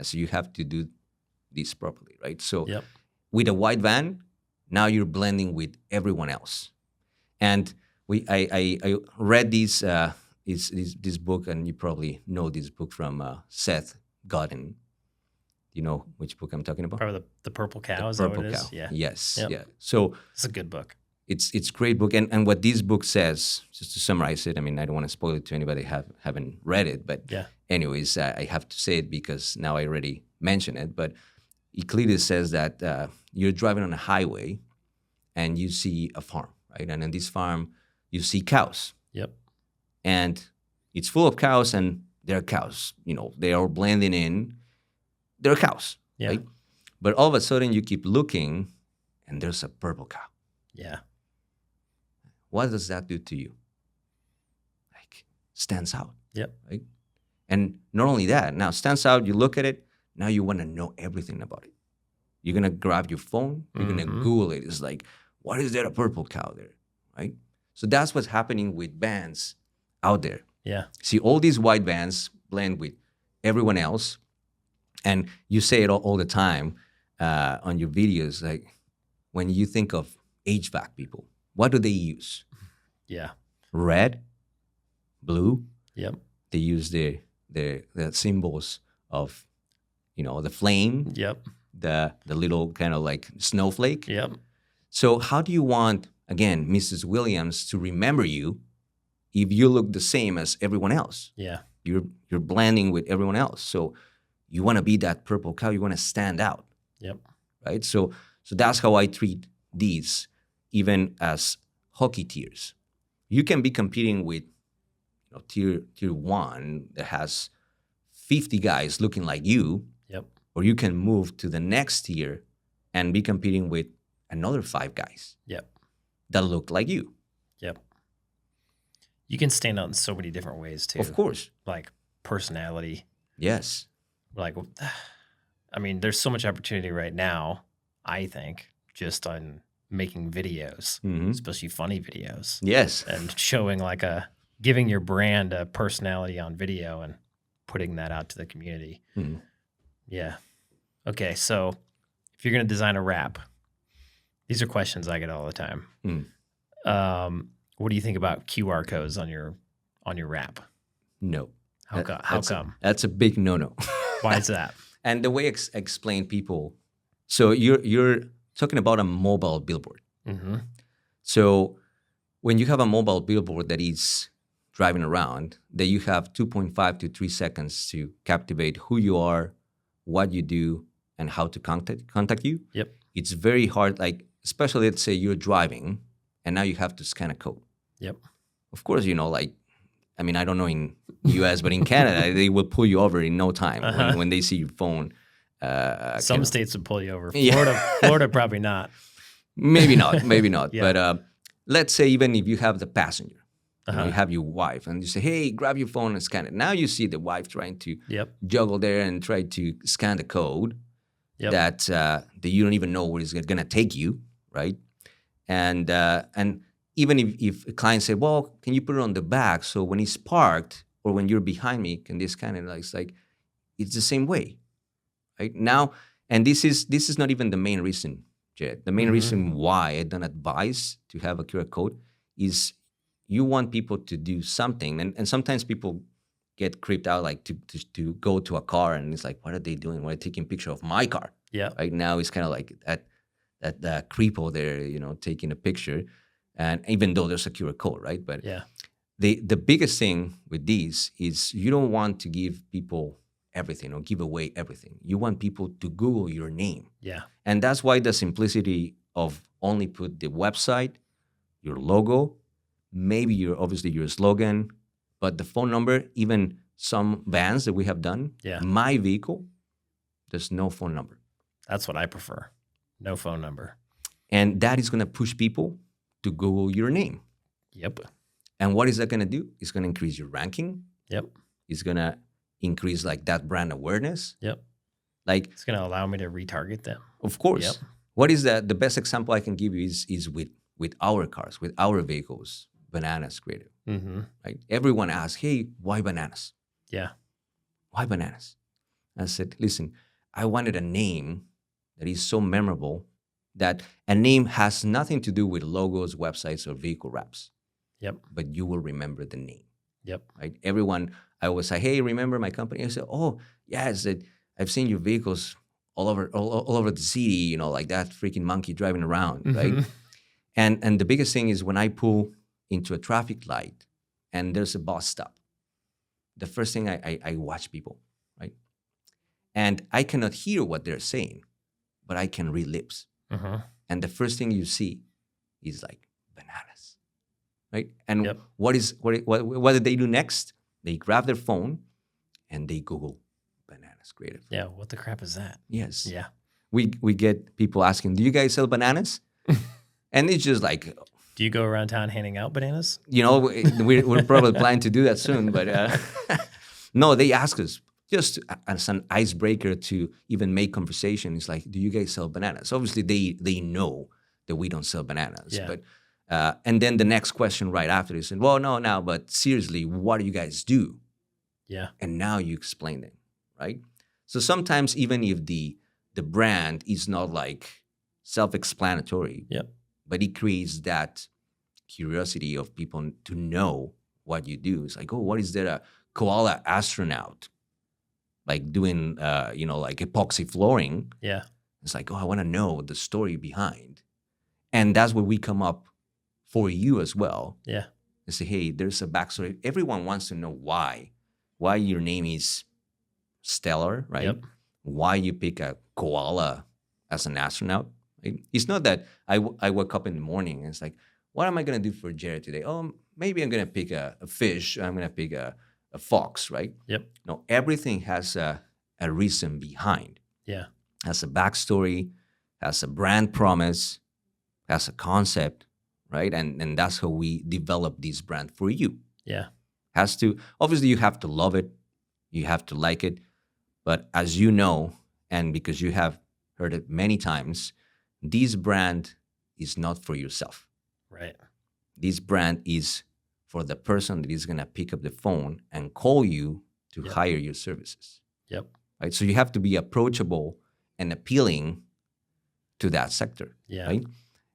So you have to do this properly, right? So with a white van, now you're blending with everyone else. And I read this book, and you probably know this book from Seth Godin. You know which book I'm talking about? Probably the Purple Cow. The is Purple that what it Cow. is? Yeah. Yes. Yep. Yeah. So it's a good book. It's a great book, and what this book says, just to summarize it. I mean, I don't want to spoil it to anybody haven't read it, but anyways, I have to say it because now I already mentioned it. But it clearly says that you're driving on a highway, and you see a farm, right? And in this farm, you see cows. Yep. And it's full of cows, and they're cows. They are blending in. They're cows, right? But all of a sudden, you keep looking, and there's a purple cow. Yeah. What does that do to you? Like, stands out. Yep. Right? And not only that, now stands out, you look at it, now you want to know everything about it. You're going to grab your phone, you're going to Google it. It's like, what is there a purple cow there, right? So that's what's happening with vans out there. Yeah. See, all these white vans blend with everyone else. And you say it all the time on your videos, like when you think of HVAC people, what do they use? Yeah. Red, blue. Yep. They use the symbols of, the flame. Yep. The little kind of like snowflake. Yep. So how do you want, again, Mrs. Williams to remember you if you look the same as everyone else? Yeah. You're blending with everyone else. So you want to be that purple cow. You want to stand out. Yep. Right? So that's how I treat these, even as hockey tiers. You can be competing with tier 1 that has 50 guys looking like you. Yep. Or you can move to the next tier and be competing with another 5 guys. Yep. That look like you. Yep. You can stand out in so many different ways too. Of course. Like personality. Yes. Like, I mean, there's so much opportunity right now, I think, just on making videos, especially funny videos. Yes. And showing giving your brand a personality on video and putting that out to the community. Yeah. Okay. So if you're going to design a wrap, these are questions I get all the time. What do you think about QR codes on your wrap? No. How come? That's a big no-no. Why is that? And the way I explain people, so you're talking about a mobile billboard. So when you have a mobile billboard that is driving around, that you have 2.5 to 3 seconds to captivate who you are, what you do, and how to contact you. Yep. It's very hard, like, especially let's say you're driving and now you have to scan a code. Yep. Of course, I don't know in US, but in Canada, they will pull you over in no time when they see your phone. Some states would pull you over. Florida probably not. Maybe not. Yeah. But let's say even if you have the passenger, you have your wife, and you say, hey, grab your phone and scan it. Now you see the wife trying to juggle there and try to scan the code that you don't even know where it's going to take you, right? And even if a client say, well, can you put it on the back so when he's parked or when you're behind me, can this kind of it's the same way, right? Now, and this is not even the main reason, Jed. The main reason why I don't advise to have a QR code is you want people to do something. And sometimes people get creeped out, like to go to a car and it's like, what are they doing? Why are they taking a picture of my car? Yeah. Right now it's kind of like that creepo there, taking a picture. And even though there's a QR code, right? But the biggest thing with these is you don't want to give people everything or give away everything. You want people to Google your name. Yeah. And that's why the simplicity of only put the website, your logo, maybe obviously your slogan, but the phone number, even some vans that we have done, my vehicle, there's no phone number. That's what I prefer. No phone number. And that is going to push people to Google your name. Yep. And what is that going to do? It's going to increase your ranking. Yep. It's going to increase like that brand awareness. Yep. Like, It's going to allow me to retarget them. of course. Yep. What is that? The best example I can give you is with our cars, with our vehicles, bananas creative. Mm-hmm. Right? Everyone asks, hey, why bananas? Yeah. Why bananas? I said, listen, I wanted a name that is so memorable that a name has nothing to do with logos, websites, or vehicle wraps. Yep. But you will remember the name. Yep. Right? Everyone, I always say, hey, remember my company? I said, oh, yeah, I said, I've seen your vehicles all over the city, like that freaking monkey driving around, right? Mhm. And the biggest thing is when I pull into a traffic light and there's a bus stop, the first thing I watch people, right? And I cannot hear what they're saying, but I can read lips. Uh-huh. And the first thing you see is like bananas, right? And Yep. what did they do next? They grab their phone and they Google bananas creative. Yeah. What the crap is that? Yes. Yeah. We get people asking, do you guys sell bananas? And it's just like, Do you go around town handing out bananas? we're probably planning to do that soon, but no, they ask us just as an icebreaker to even make conversation. It's like, do you guys sell bananas? Obviously, they know that we don't sell bananas, Yeah. but and then the next question right after is, well, no, but seriously, what do you guys do? Yeah. And now you explain them, right? So sometimes even if the brand is not like self-explanatory, Yep. but it creates that curiosity of people to know what you do. It's like, oh, what is that? A koala astronaut, like doing, like epoxy flooring. Yeah. It's like, oh, I want to know the story behind, and that's where we come up for you as well. Yeah. And say, hey, there's a backstory. Everyone wants to know why your name is Stellar, right? Yep. Why you pick a koala as an astronaut. Right? It's not that I wake up in the morning and it's like, what am I going to do for Jared today? Oh, maybe I'm going to pick a fish. I'm going to pick a fox, right? Yep. No, everything has a reason behind. Yeah. Has a backstory, has a brand promise, has a concept, right? And that's how we develop this brand for you. Yeah. Has to, obviously you have to love it, you have to like it, but as you know, and because you have heard it many times, this brand is not for yourself. Right. This brand is for the person that is going to pick up the phone and call you to Yep. hire your services. Yep. Right? So you have to be approachable and appealing to that sector. Yeah. Right?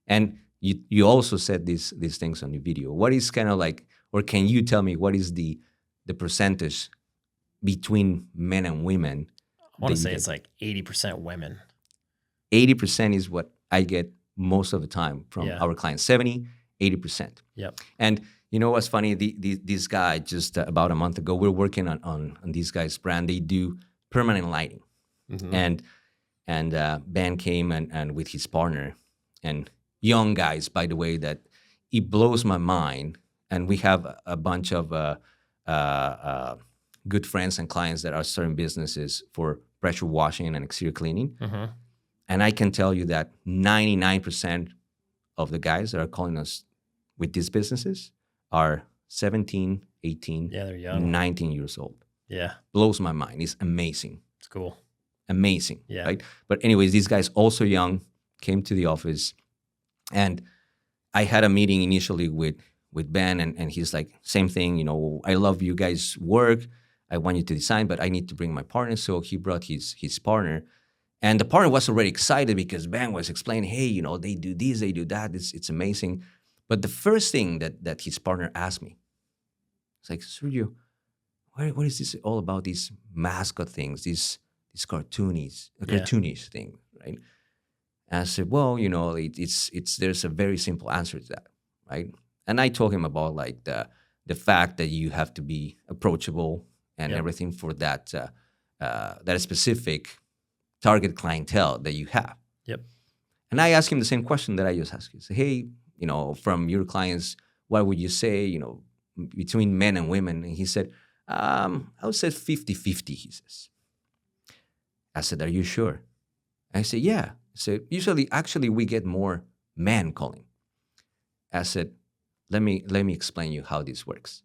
And you also said these things on your video. What is kind of like, or can you tell me what is the percentage between men and women? I want that to you say get? it's like 80% women. 80% is what I get most of the time from Yeah. our clients. 70, 80%. Yep. And you know what's funny? This guy just about a month ago, we're working on these guys' brand. They do permanent lighting, Mhm. and Ben came and with his partner, and young guys, by the way, that it blows my mind. And we have a bunch of good friends and clients that are starting businesses for pressure washing and exterior cleaning. Mhm. And I can tell you that 99% of the guys that are calling us with these businesses are 17, 18, Yeah, they're young. 19 years old. Yeah. Blows my mind. It's amazing. It's cool. Amazing. Yeah. Right? But anyways, these guys also young came to the office, and I had a meeting initially with Ben, and he's like, same thing, I love you guys' work. I want you to design, but I need to bring my partner. So he brought his partner. And the partner was already excited because Ben was explaining, hey, they do this, they do that. It's amazing. But the first thing that his partner asked me, it's like, Sergio, what is this all about? These mascot things, these cartoonish thing, right? And I said, well, it's there's a very simple answer to that, right? And I told him about like the fact that you have to be approachable and Yep. everything for that specific target clientele that you have. Yep. And I asked him the same question that I just asked you. Say, hey, from your clients, what would you say, between men and women? And he said, I would say 50-50, he says. I said, are you sure? I said, yeah. I said, actually, we get more men calling. I said, let me explain you how this works.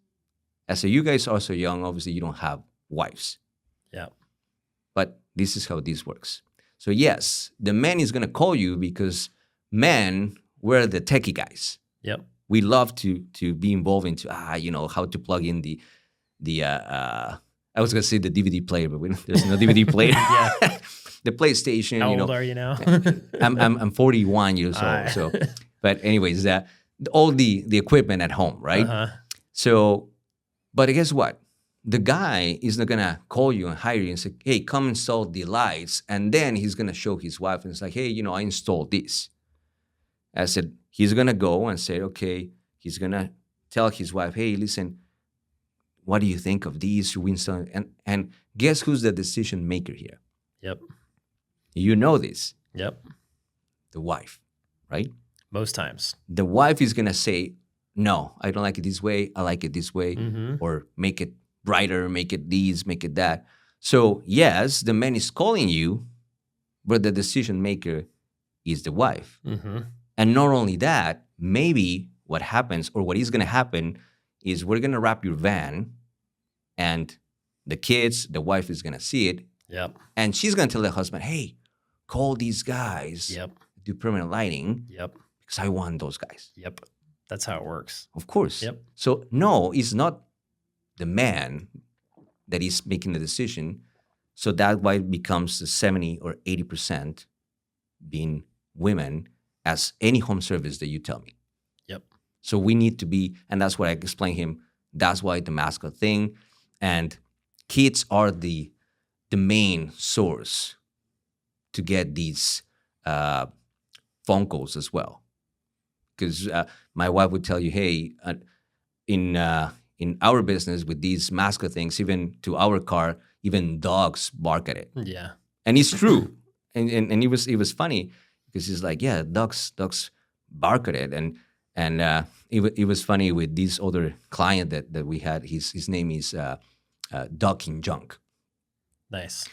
I said, you guys are so young. Obviously, you don't have wives. Yeah. But this is how this works. So yes, the man is going to call you because men, we're the techie guys. Yep. We love to be involved into how to plug in the I was going to say the DVD player, but there's no DVD player. Yeah. The PlayStation. How old are you now? I'm 41 years old. So, but anyways, all the equipment at home, right? Uh-huh. So, but guess what? The guy is not gonna call you and hire you and say, "Hey, come install the lights," and then he's gonna show his wife and it's like, "Hey, I installed this." I said he's gonna go and say, "Okay." He's gonna tell his wife, "Hey, listen, what do you think of these? Should we install?" And guess who's the decision maker here? Yep. You know this. Yep. The wife, right? Most times. The wife is gonna say, "No, I don't like it this way. I like it this way," or make it brighter, make it this, make it that. So yes, the man is calling you, but the decision maker is the wife. And not only that, maybe what happens or what is going to happen is we're going to wrap your van and the kids, the wife is going to see it. Yep. And she's going to tell the husband, "Hey, call these guys. Yep. Do permanent lighting. Yep. Because I want those guys." Yep. That's how it works. Of course. Yep. So no, it's not the man that is making the decision. So that's why it becomes the 70 or 80% being women as any home service that you tell me. Yep. So we need to be, and that's what I explained him. That's why the mascot thing. And kids are the main source to get these phone calls as well. Because my wife would tell you, "Hey, in our business with these mascot things, even to our car, even dogs bark at it." Yeah. And it's true. And it was funny because he's like, "Yeah, dogs bark at it." And it was funny with this other client that we had. His name is Duck in Junk. Nice.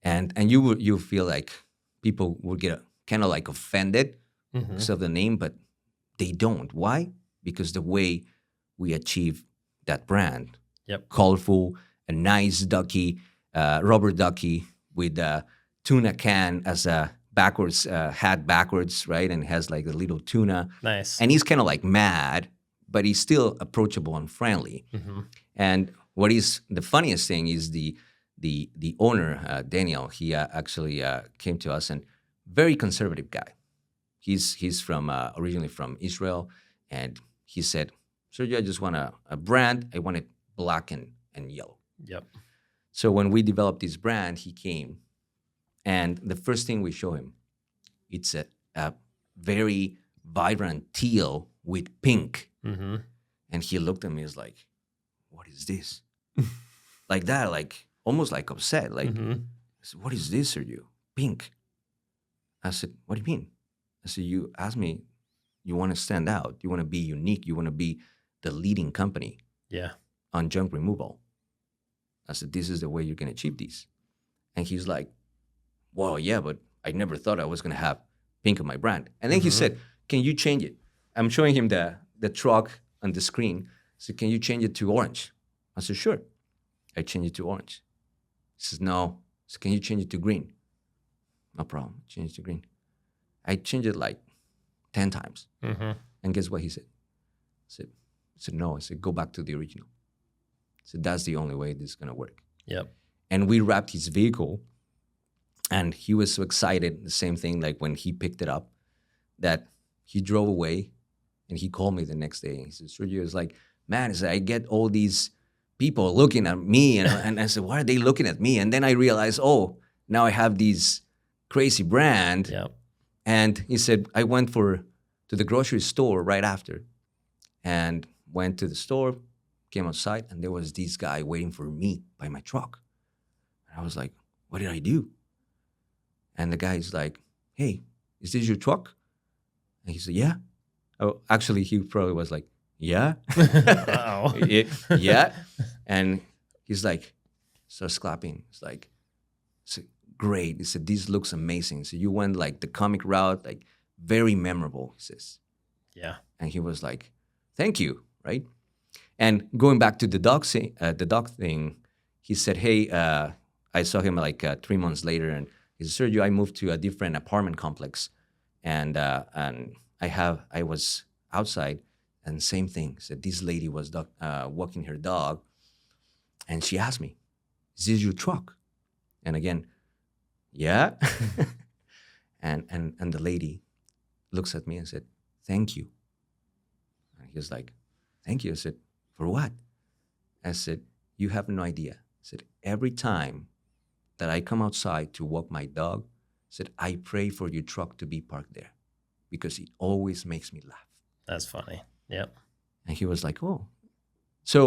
And you feel like people would get kind of like offended because of the name, but they don't. Why? Because the way we achieve that brand. Yep. Colorful, a nice ducky, rubber ducky with a tuna can as a backwards hat backwards, right? And has like a little tuna. Nice. And he's kind of like mad, but he's still approachable and friendly. And what is the funniest thing is the owner, Daniel. He actually came to us, and very conservative guy. He's from originally from Israel, and he said, "Sergio, I just want a brand. I want it black and yellow." Yep. So when we developed this brand, he came, and the first thing we show him, it's a very vibrant teal with pink. And he looked at me, is like, "What is this?" Like that, like almost like upset. Like, I said, "What is this, Sergio? Pink." I said, "What do you mean?" I said, "You asked me, you want to stand out. You want to be unique. You want to be the leading company Yeah. on junk removal." I said, "This is the way you're going to achieve these." And he's like, "Well, yeah, but I never thought I was going to have pink on my brand." And then he said, "Can you change it?" I'm showing him the truck on the screen. I said, "Can you change it to orange?" I said, "Sure." I changed it to orange. He says, "No." I said, "Can you change it to green?" "No problem." Change it to green. I changed it like 10 times. And guess what he said? I said, "No." I said, "Go back to the original." I said, "That's the only way this is going to work." Yep. And we wrapped his vehicle, and he was so excited. The same thing, like when he picked it up, that he drove away, and he called me the next day. He said, "Sergio," is like, "Man," I get all these people looking at me, and I said, "Why are they looking at me?" And then I realized, oh, now I have this crazy brand. Yep. And he said, I went to the grocery store right after, and went to the store, came outside, and there was this guy waiting for me by my truck. And I was like, "What did I do?" And the guy's like, "Hey, is this your truck?" And he said, "Yeah." Oh, actually, he probably was like, "Yeah." Uh-oh. Yeah. And he's like, starts clapping. It's like, "Great." He said, "This looks amazing." So you went like the comic route, like very memorable, he says. Yeah. And he was like, thank you, right? And going back to the dog thing, he said, hey, I saw him like 3 months later, and he said, Sergio, I moved to a different apartment complex, and I was outside, and same thing. Said this lady was walking her dog, and she asked me, "Is this your truck?" And again, yeah. and the lady looks at me and said, "Thank you." And he was like, "Thank you." I said, "For what?" I said, "You have no idea." I said, "Every time that I come outside to walk my dog," I said, "I pray for your truck to be parked there because it always makes me laugh." That's funny. Yep. And he was like, "Oh." So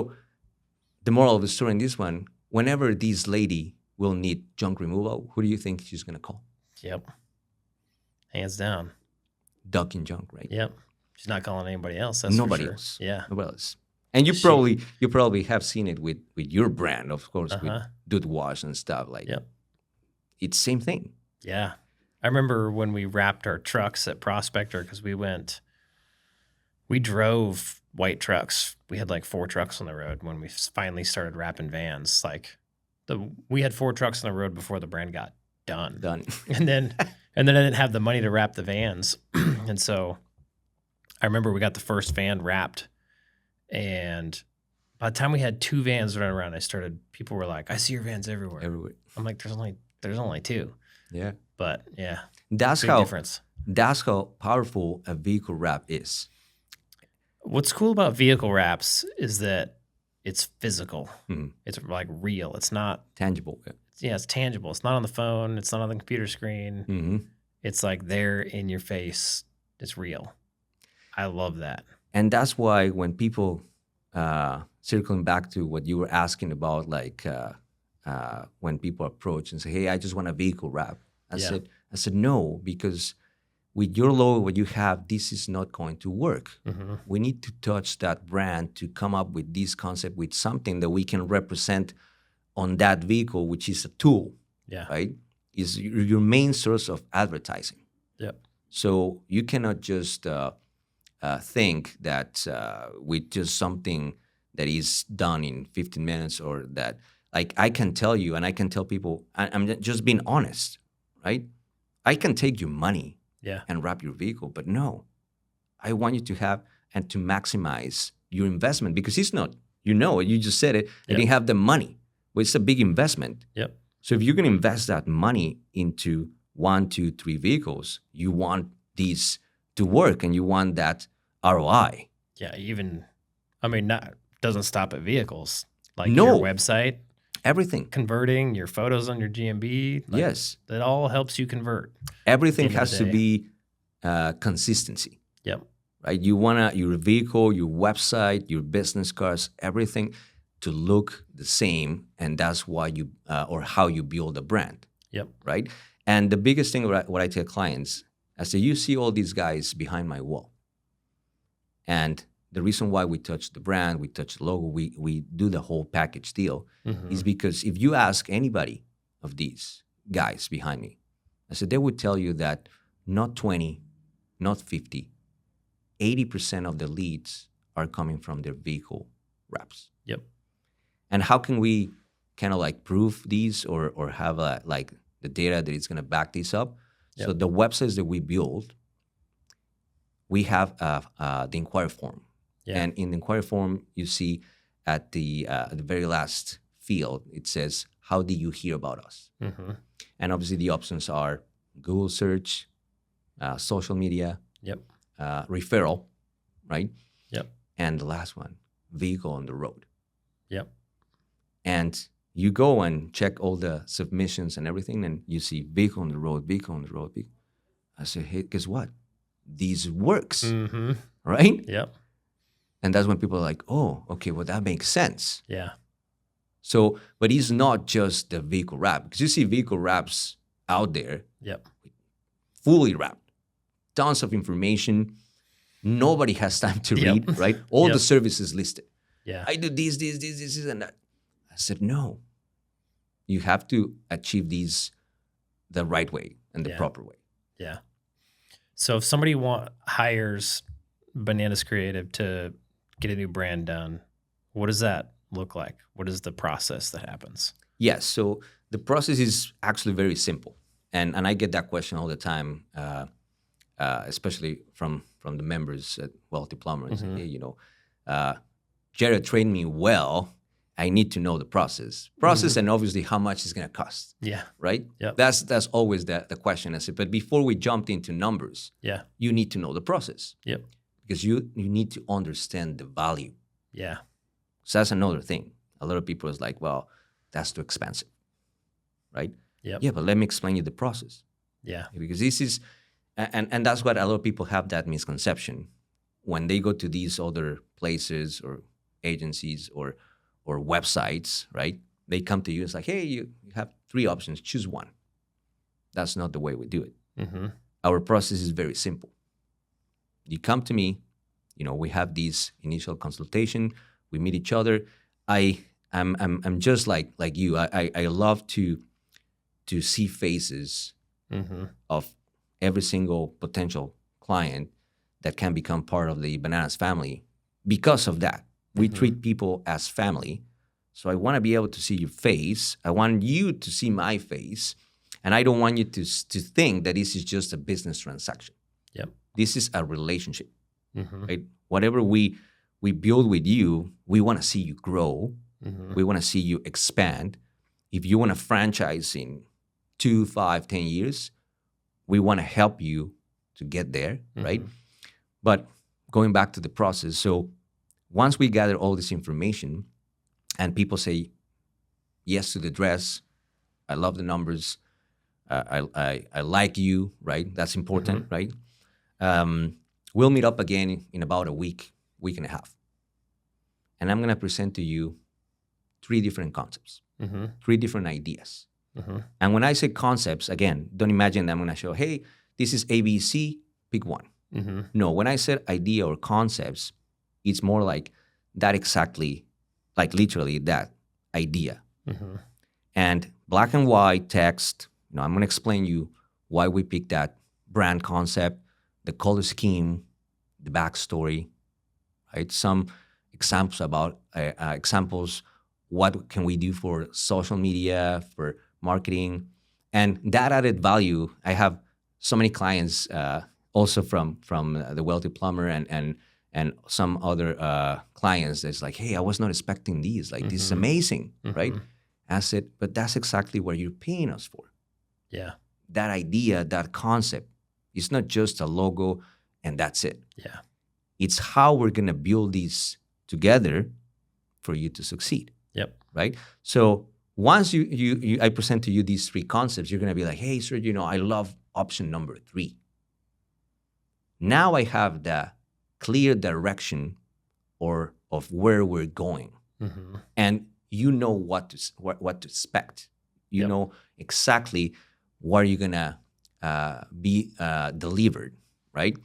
the moral of the story in this one, whenever this lady will need junk removal, who do you think she's going to call? Yep. Hands down. Duck and junk, right? Yep. She's not calling anybody else. That's Nobody for sure. else. Yeah. Nobody else. And you probably have seen it with your brand, of course, with Dude Wash and stuff like. Yep. It's same thing. Yeah. I remember when we wrapped our trucks at Prospector because we drove white trucks. We had like 4 trucks on the road when we finally started wrapping vans. Like we had 4 trucks on the road before the brand got done. And then I didn't have the money to wrap the vans. And so I remember we got the first van wrapped, and by the time we had 2 vans running around, people were like, "I see your vans everywhere." I'm like, there's only 2. Yeah. But yeah. That's big difference. That's how powerful a vehicle wrap is. What's cool about vehicle wraps is that it's physical. Mm-hmm. It's like real. It's not tangible. Yeah, it's tangible. It's not on the phone. It's not on the computer screen. Mm-hmm. It's like there in your face. It's real. I love that. And that's why when people, circling back to what you were asking about, like when people approach and say, "Hey, I just want a vehicle wrap," I said no, because with your logo, what you have, this is not going to work. Mm-hmm. We need to touch that brand to come up with this concept, with something that we can represent on that vehicle, which is a tool. Yeah. Right? Is your main source of advertising. Yep. So you cannot just think that with just something that is done in 15 minutes, or that, like, I can tell you, and I can tell people, I'm just being honest, right? I can take your money and wrap your vehicle, but no, I want you to have and to maximize your investment, because it's not, you just said it, you didn't have the money. Well, it's a big investment. Yep. So if you're going to invest that money into 1, 2, 3 vehicles, you want these to work and you want that ROI. Yeah, doesn't stop at vehicles. Like your website, everything. Converting your photos on your GMB. Yes. That all helps you convert. Everything has to be consistency. Yep. Right? You want your vehicle, your website, your business cards, everything to look the same, and that's why you or how you build a brand. Yep. Right? And the biggest thing, what I tell clients, I say, you see all these guys behind my wall. And the reason why we touch the brand, we touch the logo, we do the whole package deal, is because if you ask anybody of these guys behind me, I said, they would tell you that not 20, not 50, 80% of the leads are coming from their vehicle wraps. Yep. And how can we kind of like prove these or have like the data that is going to back this up? Yep. So the websites that we build, we have the inquiry form. Yeah. And in the inquiry form, you see at the very last field, it says, "How did you hear about us?" Mm-hmm. And obviously the options are Google search, social media, referral, right? Yep. And the last one, vehicle on the road. Yep. And you go and check all the submissions and everything, and you see vehicle on the road, vehicle on the road. I say, hey, guess what? This works, right? Yep. And that's when people are like, oh, okay, well, that makes sense. Yeah. So, but it's not just the vehicle wrap, because you see vehicle wraps out there, fully wrapped, tons of information. Nobody has time to read, right? All the services listed. Yeah. I do this, and that. I said, no, you have to achieve these the right way and the proper way. Yeah. So if somebody hires Bananas Creative to get a new brand done, what does that look like? What is the process that happens? Yes. So the process is actually very simple, and I get that question all the time, especially from the members at Wealthy Plumber. And say, hey, uh, Jared trained me well. I need to know the process, and obviously how much it's going to cost. Yeah. Right. Yep. That's always the question. I said, but before we jumped into numbers, you need to know the process. Yep. Because you need to understand the value. Yeah. So that's another thing. A lot of people is like, well, that's too expensive, right? Yep. Yeah, but let me explain you the process. Yeah. Because this is, and that's what a lot of people have that misconception when they go to these other places or agencies or websites, right? They come to you, it's like, hey, you have 3 options, choose one. That's not the way we do it. Mm-hmm. Our process is very simple. You come to me, we have this initial consultation, we meet each other. I'm just like you. I love to see faces of every single potential client that can become part of the Bananas family. Because of that, we treat people as family. So I want to be able to see your face. I want you to see my face, and I don't want you to think that this is just a business transaction. Yep. This is a relationship, right? Whatever we build with you, we want to see you grow. We want to see you expand. If you want to franchise in 2, 5, 10 years, we want to help you to get there, right? But going back to the process, so once we gather all this information and people say yes to the dress, I love the numbers, I like you, right? That's important, right? We'll meet up again in about a week and a half. And I'm going to present to you 3 different concepts, 3 different ideas. And when I say concepts, again, don't imagine that I'm going to show, hey, this is ABC, pick one. No, when I said idea or concepts, it's more like that exactly, like literally that idea. And black and white text, I'm going to explain you why we picked that brand concept, the color scheme, the backstory, right? Some examples about what can we do for social media, for marketing, and that added value. I have so many clients also from the Wealthy Plumber and some other clients that's like, hey, I was not expecting these. Like, this is amazing, right? I said, but that's exactly what you're paying us for. Yeah. That idea, that concept, it's not just a logo and that's it. Yeah. It's how we're going to build these together for you to succeed. Yep. Right? So once I present to you these 3 concepts, you're going to be like, hey, sir, I love option number 3. Now I have the clear direction of where we're going. And you know what to expect. You know exactly what you're going to be delivered, right?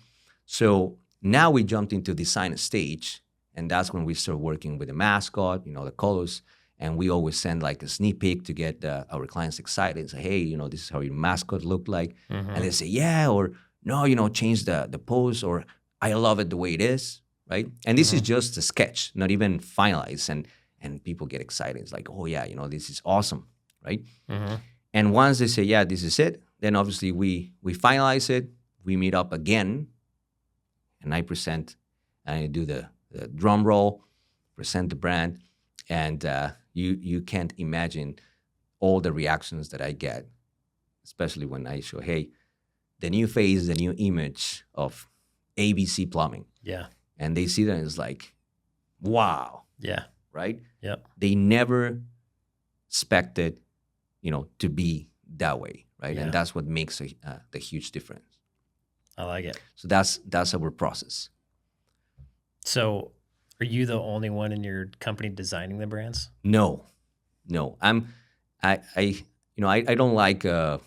So now we jumped into design stage, and that's when we start working with the mascot, the colors, and we always send like a sneak peek to get our clients excited and say, hey, this is how your mascot looked like. And they say, yeah, or no, change the pose, or I love it the way it is, right? And this is just a sketch, not even finalized, and people get excited. It's like, oh yeah, this is awesome, right? And once they say, yeah, this is it, then obviously we finalize it, we meet up again, and I present, and I do the drum roll, present the brand, and you can't imagine all the reactions that I get, especially when I show, hey, the new face, the new image of ABC Plumbing. Yeah. And they see that and it's like, wow. Yeah. Right? Yep. They never expected, to be that way, right? Yeah. And that's what makes the huge difference. I like it. So that's our process. So, are you the only one in your company designing the brands? No. I don't like. I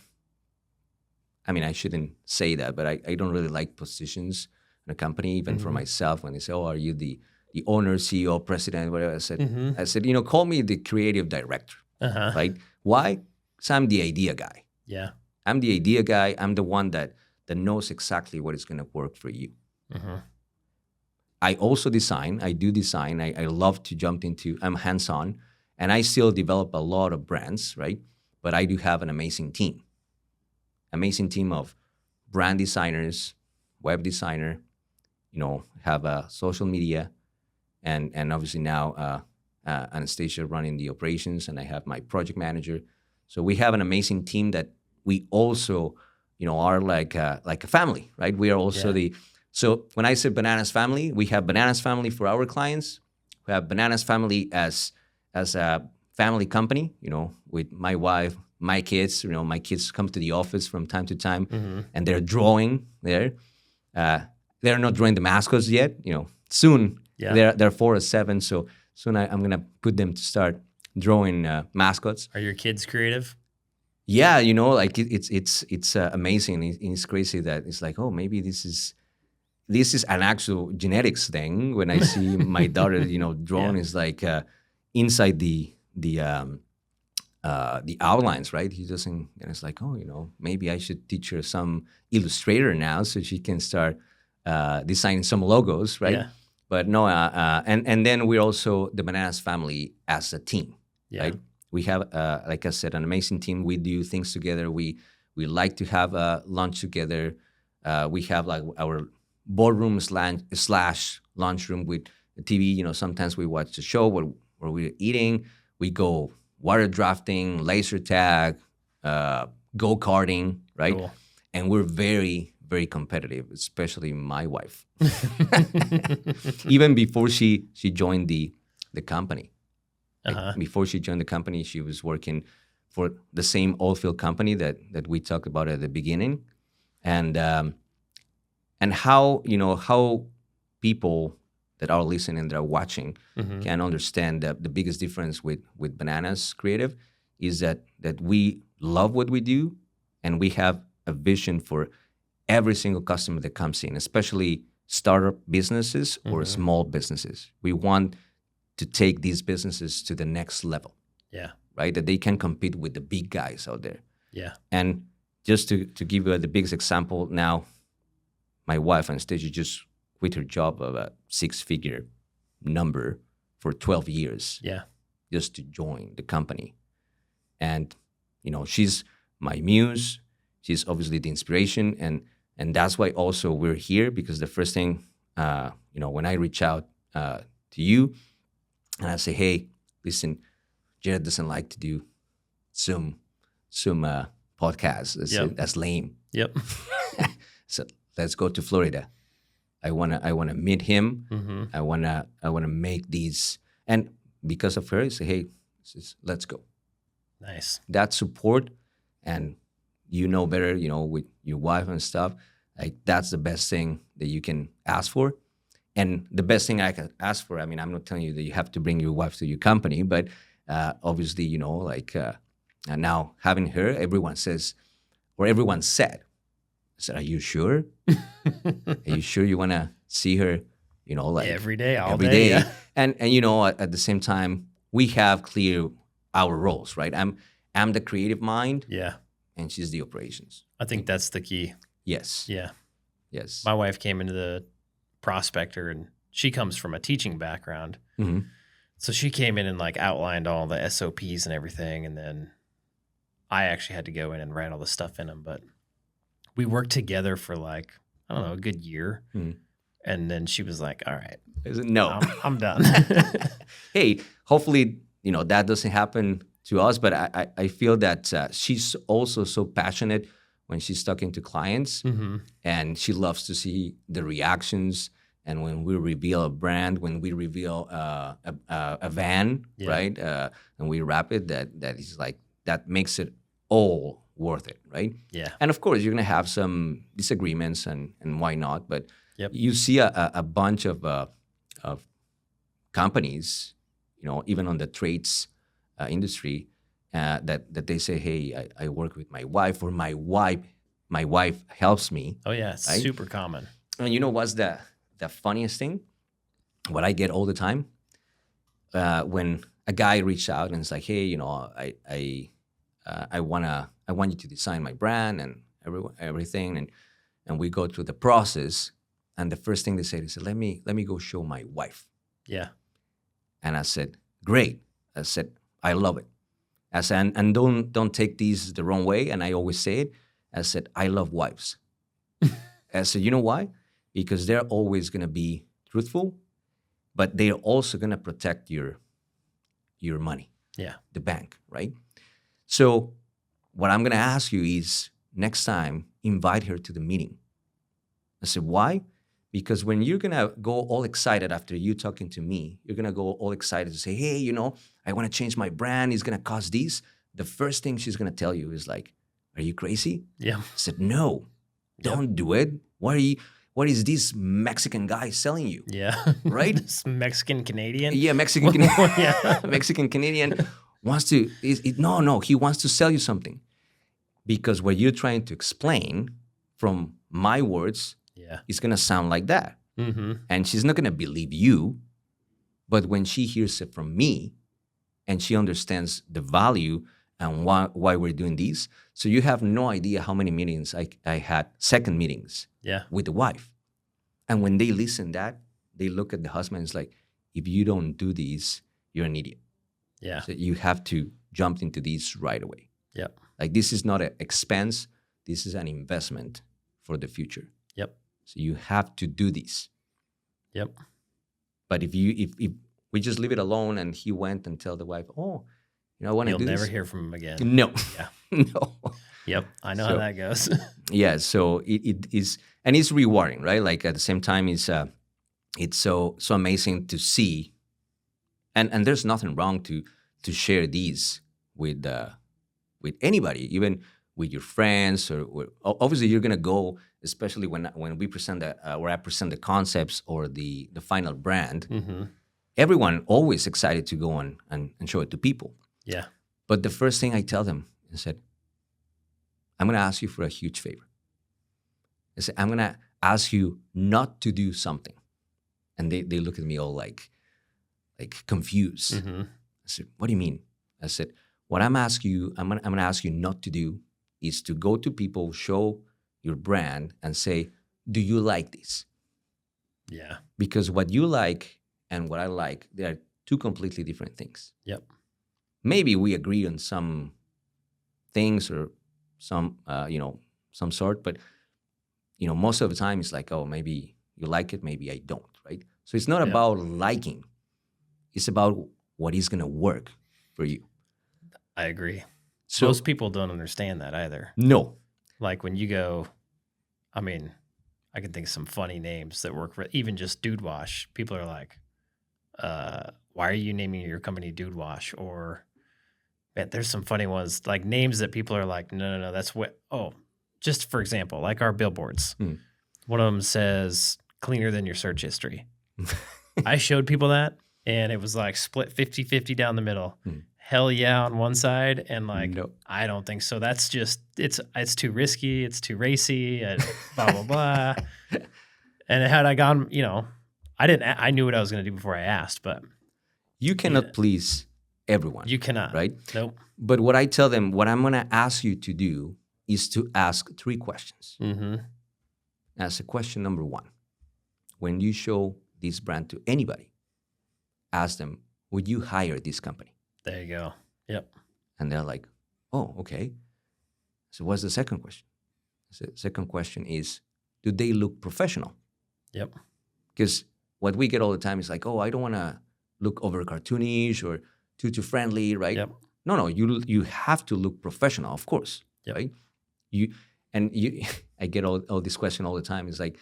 shouldn't say that, but I don't really like positions in a company, even for myself. When they say, "Oh, are you the owner, CEO, president, whatever?" I said, call me the creative director, right? Why? Because I'm the idea guy. Yeah. I'm the idea guy. I'm the one that knows exactly what is going to work for you. I also design. I do design. I love to jump into. I'm hands-on, and I still develop a lot of brands, right? But I do have an amazing team of brand designers, web designer. Have a social media, and obviously now Anastasia running the operations, and I have my project manager. So we have an amazing team that we also, are like a family, right? We are also So when I say Bananas Family, we have Bananas Family for our clients. We have Bananas Family as a family company, with my wife, my kids. My kids come to the office from time to time, and they're drawing there. They're not drawing the mascots yet. Soon. Yeah. They're 4 or 7, so soon I'm gonna put them to start drawing mascots. Are your kids creative? Yeah, like it's amazing. It's crazy that it's like, oh, maybe this is an actual genetics thing. When I see my daughter, drawing is like inside the outlines, right? He doesn't, and it's like, oh, maybe I should teach her some Illustrator now so she can start designing some logos, right? Yeah. But no, and then we're also the Bananas Family as a team, right? We have, like I said, an amazing team. We do things together. We like to have lunch together. We have like our boardroom slash lunchroom with the TV. Sometimes we watch the show where we're eating. We go water drafting, laser tag, go-karting, right? Cool. And we're very, very competitive, especially my wife. Even before she joined the company. Like before she joined the company, she was working for the same oil field company that we talked about at the beginning. And how people that are listening, that are watching, can understand that the biggest difference with Bananas Creative is that we love what we do, and we have a vision for every single customer that comes in, especially startup businesses or small businesses. We want to take these businesses to the next level. Yeah. Right? That they can compete with the big guys out there. Yeah. And just to give you the biggest example now, my wife, Anastasia, just quit her job of a 6-figure number for 12 years. Yeah. Just to join the company. And, she's my muse. She's obviously the inspiration. And that's why also we're here, because the first thing, when I reach out to you and I say, hey, listen, Jared doesn't like to do Zoom podcasts. That's lame. Yep. So let's go to Florida. I wanna meet him. I wanna make these, and because of her, I say, hey, let's go. Nice. That support, and better, with your wife and stuff. Like, that's the best thing that you can ask for, and the best thing I can ask for. I mean, I'm not telling you that you have to bring your wife to your company, but obviously, and now having her, everyone says, or everyone said, I said, are you sure? Are you sure you want to see her, every day, all every day? Yeah. And at the same time, we have clear our roles, right? I'm the creative mind. Yeah. And she's the operations. I think that's the key. Yes. Yeah. Yes. My wife came into the prospector, and she comes from a teaching background. So she came in and outlined all the SOPs and everything. And then I actually had to go in and write all the stuff in them, but we worked together for a good year. And then she was like, all right, no, I'm done. Hey, hopefully, that doesn't happen to us, but I feel that she's also so passionate when she's talking to clients, and she loves to see the reactions. And when we reveal a brand, when we reveal a van, right, and we wrap it, that is that makes it all worth it, right? Yeah. And of course, you're gonna have some disagreements, and why not? But you see a bunch of companies, even on the trades industry, that they say, hey, I work with my wife, or my wife helps me. Oh yeah, it's right? Super common. And you know what's the funniest thing? What I get all the time, when a guy reaches out and it's like, hey, I want you to design my brand and everything, and we go through the process, And the first thing they said, let me go show my wife. Yeah. And I said, great. I said, I love it. I said, and don't take these the wrong way. And I always say it. I said, I love wives. I said, you know why? Because they're always going to be truthful, but they're also going to protect your money, Yeah. the bank, right? So what I'm going to ask you is next time, invite her to the meeting. I said, why? Because when you're going to go all excited after you talking to me, you're going to go all excited to say, hey, you know, I want to change my brand. It's going to cost this. The first thing she's going to tell you is like, are you crazy? Yeah. I said, no, don't do it. What is this Mexican guy selling you? Yeah. Right? This Mexican Canadian. Yeah, Mexican Canadian. Yeah. Mexican Canadian wants to, no, he wants to sell you something. Because what you're trying to explain from my words is going to sound like that. Mm-hmm. And she's not going to believe you. But when she hears it from me and she understands the value and why we're doing this, so you have no idea how many meetings I had, second meetings with the wife. And when they listen that, they look at the husband, it's like, if you don't do this, you're an idiot. Yeah. So you have to jump into this right away. Yep. Like this is not an expense. This is an investment for the future. Yep. So you have to do this. Yep. But if we just leave it alone and he went and tell the wife, oh, you know, I want to do this. You'll never hear from him again. No. Yeah. No. Yep. I know how that goes. Yeah. So it is, and it's rewarding, right? Like at the same time, it's so amazing to see, and there's nothing wrong to share these with anybody, even with your friends, or obviously you're gonna go, especially when we present or I present the concepts or the final brand. Mm-hmm. Everyone always excited to go on and show it to people. Yeah. But the first thing I tell them is that I'm gonna ask you for a huge favor. I said, I'm gonna ask you not to do something, and they look at me all like confused. Mm-hmm. I said, what do you mean? I said, what I'm gonna ask you not to do is to go to people, show your brand, and say, do you like this? Yeah. Because what you like and what I like, they are two completely different things. Yep. Maybe we agree on some things or some some sort, but most of the time it's like, oh, maybe you like it, maybe I don't, right? So it's not about liking. It's about what is gonna work for you. I agree. So, most people don't understand that either. No. Like when you go, I mean, I can think of some funny names that work for even just Dude Wash. People are like, why are you naming your company Dude Wash? Or man, there's some funny ones, like names that people are like, no, that's what, just for example, like our billboards. One of them says cleaner than your search history. I showed people that and it was like split 50-50 down the middle. Hell yeah on one side, and like I don't think so. That's just it's too risky, it's too racy, and blah blah blah. And had I gone, I knew what I was going to do before I asked, but you cannot please everyone. You cannot, right? Nope. But what I tell them, what I'm going to ask you to do is to ask 3 questions. Mm-hmm. Ask question number 1: when you show this brand to anybody, ask them, would you hire this company? There you go. Yep. And they're like, oh, okay. So what's the second question? The second question is, do they look professional? Yep. Because what we get all the time is like, oh, I don't want to look over cartoonish or too friendly, right? Yep. No, you have to look professional, of course, right? I get all this question all the time. It's like,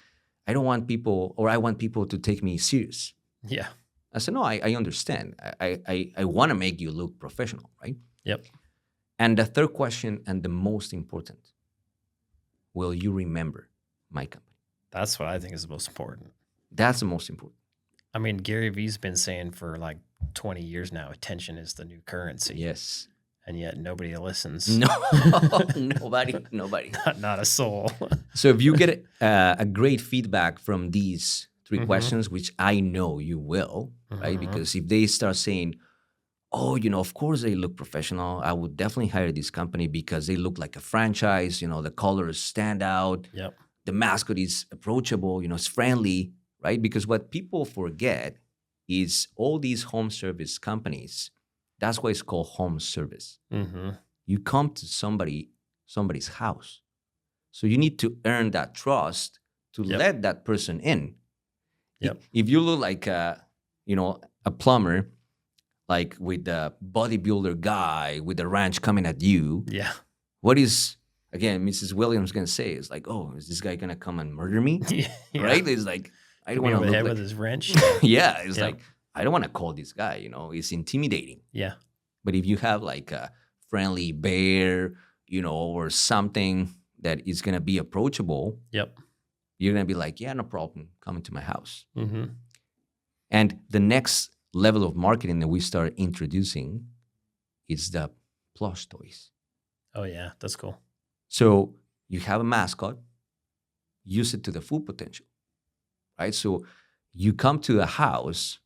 I want people to take me serious. Yeah. I said, no, I understand. I want to make you look professional, right? Yep. And the third question, and the most important, will you remember my company? That's what I think is the most important. That's the most important. I mean, Gary Vee's been saying for like 20 years now, attention is the new currency. Yes. And yet nobody listens. No, nobody. Not a soul. So if you get a great feedback from these 3 questions, which I know you will, right? Because if they start saying, oh, of course they look professional, I would definitely hire this company because they look like a franchise, the colors stand out. Yep. the mascot is approachable, it's friendly, right? Because what people forget is all these home service companies, that's why it's called home service. Mm-hmm. You come to somebody's house. So you need to earn that trust to Yep. let that person in. Yep. If you look like a plumber, like with the bodybuilder guy with the ranch coming at you, Yeah. what is, again, Mrs. Williams gonna say? Is like, oh, is this guy gonna come and murder me? Yeah. Right? It's like, I don't Hit me want to over the look head like, with his wrench. yeah, it's Yep. like, I don't want to call this guy, it's intimidating. Yeah. But if you have like a friendly bear, or something that is gonna be approachable, Yep. you're gonna be like, yeah, no problem, come into my house. Mm-hmm. And the next level of marketing that we start introducing is the plush toys. Oh yeah, that's cool. So you have a mascot, use it to the full potential, right? So you come to a house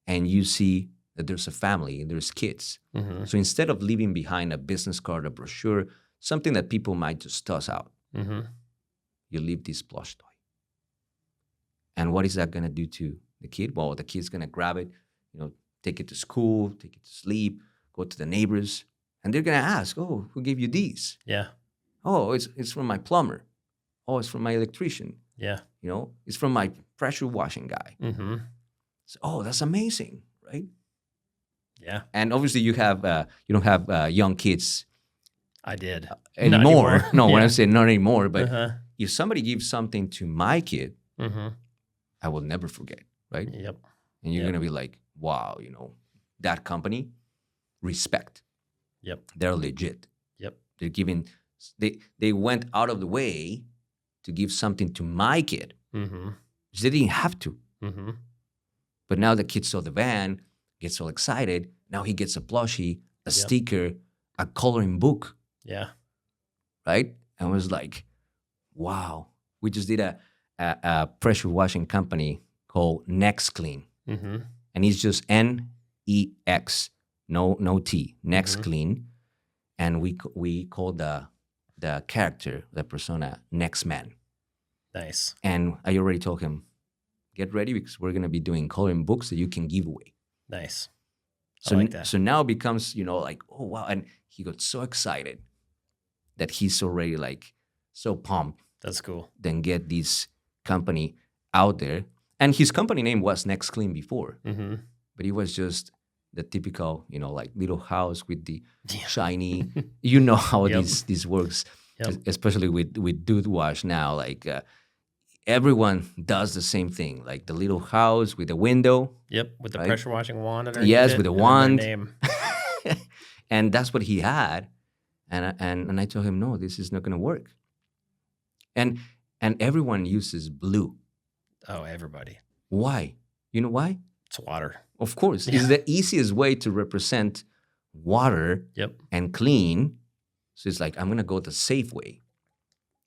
and you see that there's a family and there's kids. Mm-hmm. So instead of leaving behind a business card, a brochure, something that people might just toss out, Mm-hmm. you leave this plush toy. And what is that going to do to the kid? Well, the kid's going to grab it, take it to school, take it to sleep, go to the neighbors, and they're going to ask, oh, who gave you these? Yeah. Oh, it's from my plumber. Oh, it's from my electrician. Yeah. It's from my pressure washing guy. Mm-hmm. So, oh, that's amazing, right? Yeah. And obviously you don't have young kids I did. anymore. No, when Yeah. I say not anymore, but Uh-huh. if somebody gives something to my kid, Mm-hmm. I will never forget, right? Yep. And you're Yep. going to be like, wow, that company, respect. Yep. They're legit. Yep. They're giving, they went out of the way to give something to my kid. Mm-hmm. They didn't have to. Mm-hmm. But now the kid saw the van, gets all excited. Now he gets a plushie, a Yep. sticker, a coloring book, Yeah. right? And was like, wow. We just did a pressure washing company called Next Clean. Mm-hmm. And it's just Nex, no T, Next Mhm. Clean. And we call the character, the persona, Next Man. Nice. And I already told him, get ready because we're gonna be doing coloring books that you can give away. Nice. So, I like that. so now it becomes, like, oh wow. And he got so excited that he's already like so pumped, That's cool. then get this company out there. And his company name was Next Clean before, Mm-hmm. but it was just the typical, like little house with the Yeah. shiny, you know how Yep. this works, Yep. especially with Dude Wash now. Like everyone does the same thing, like the little house with a window. Yep. With the Right? pressure washing wand underneath Yes, it, with a and then wand. their name. And that's what he had. And I told him, no, this is not going to work. And everyone uses blue. Oh, everybody. Why? You know why? It's water. Of course, Yeah. it's the easiest way to represent water Yep. and clean. So it's like, I'm going to go the safe way.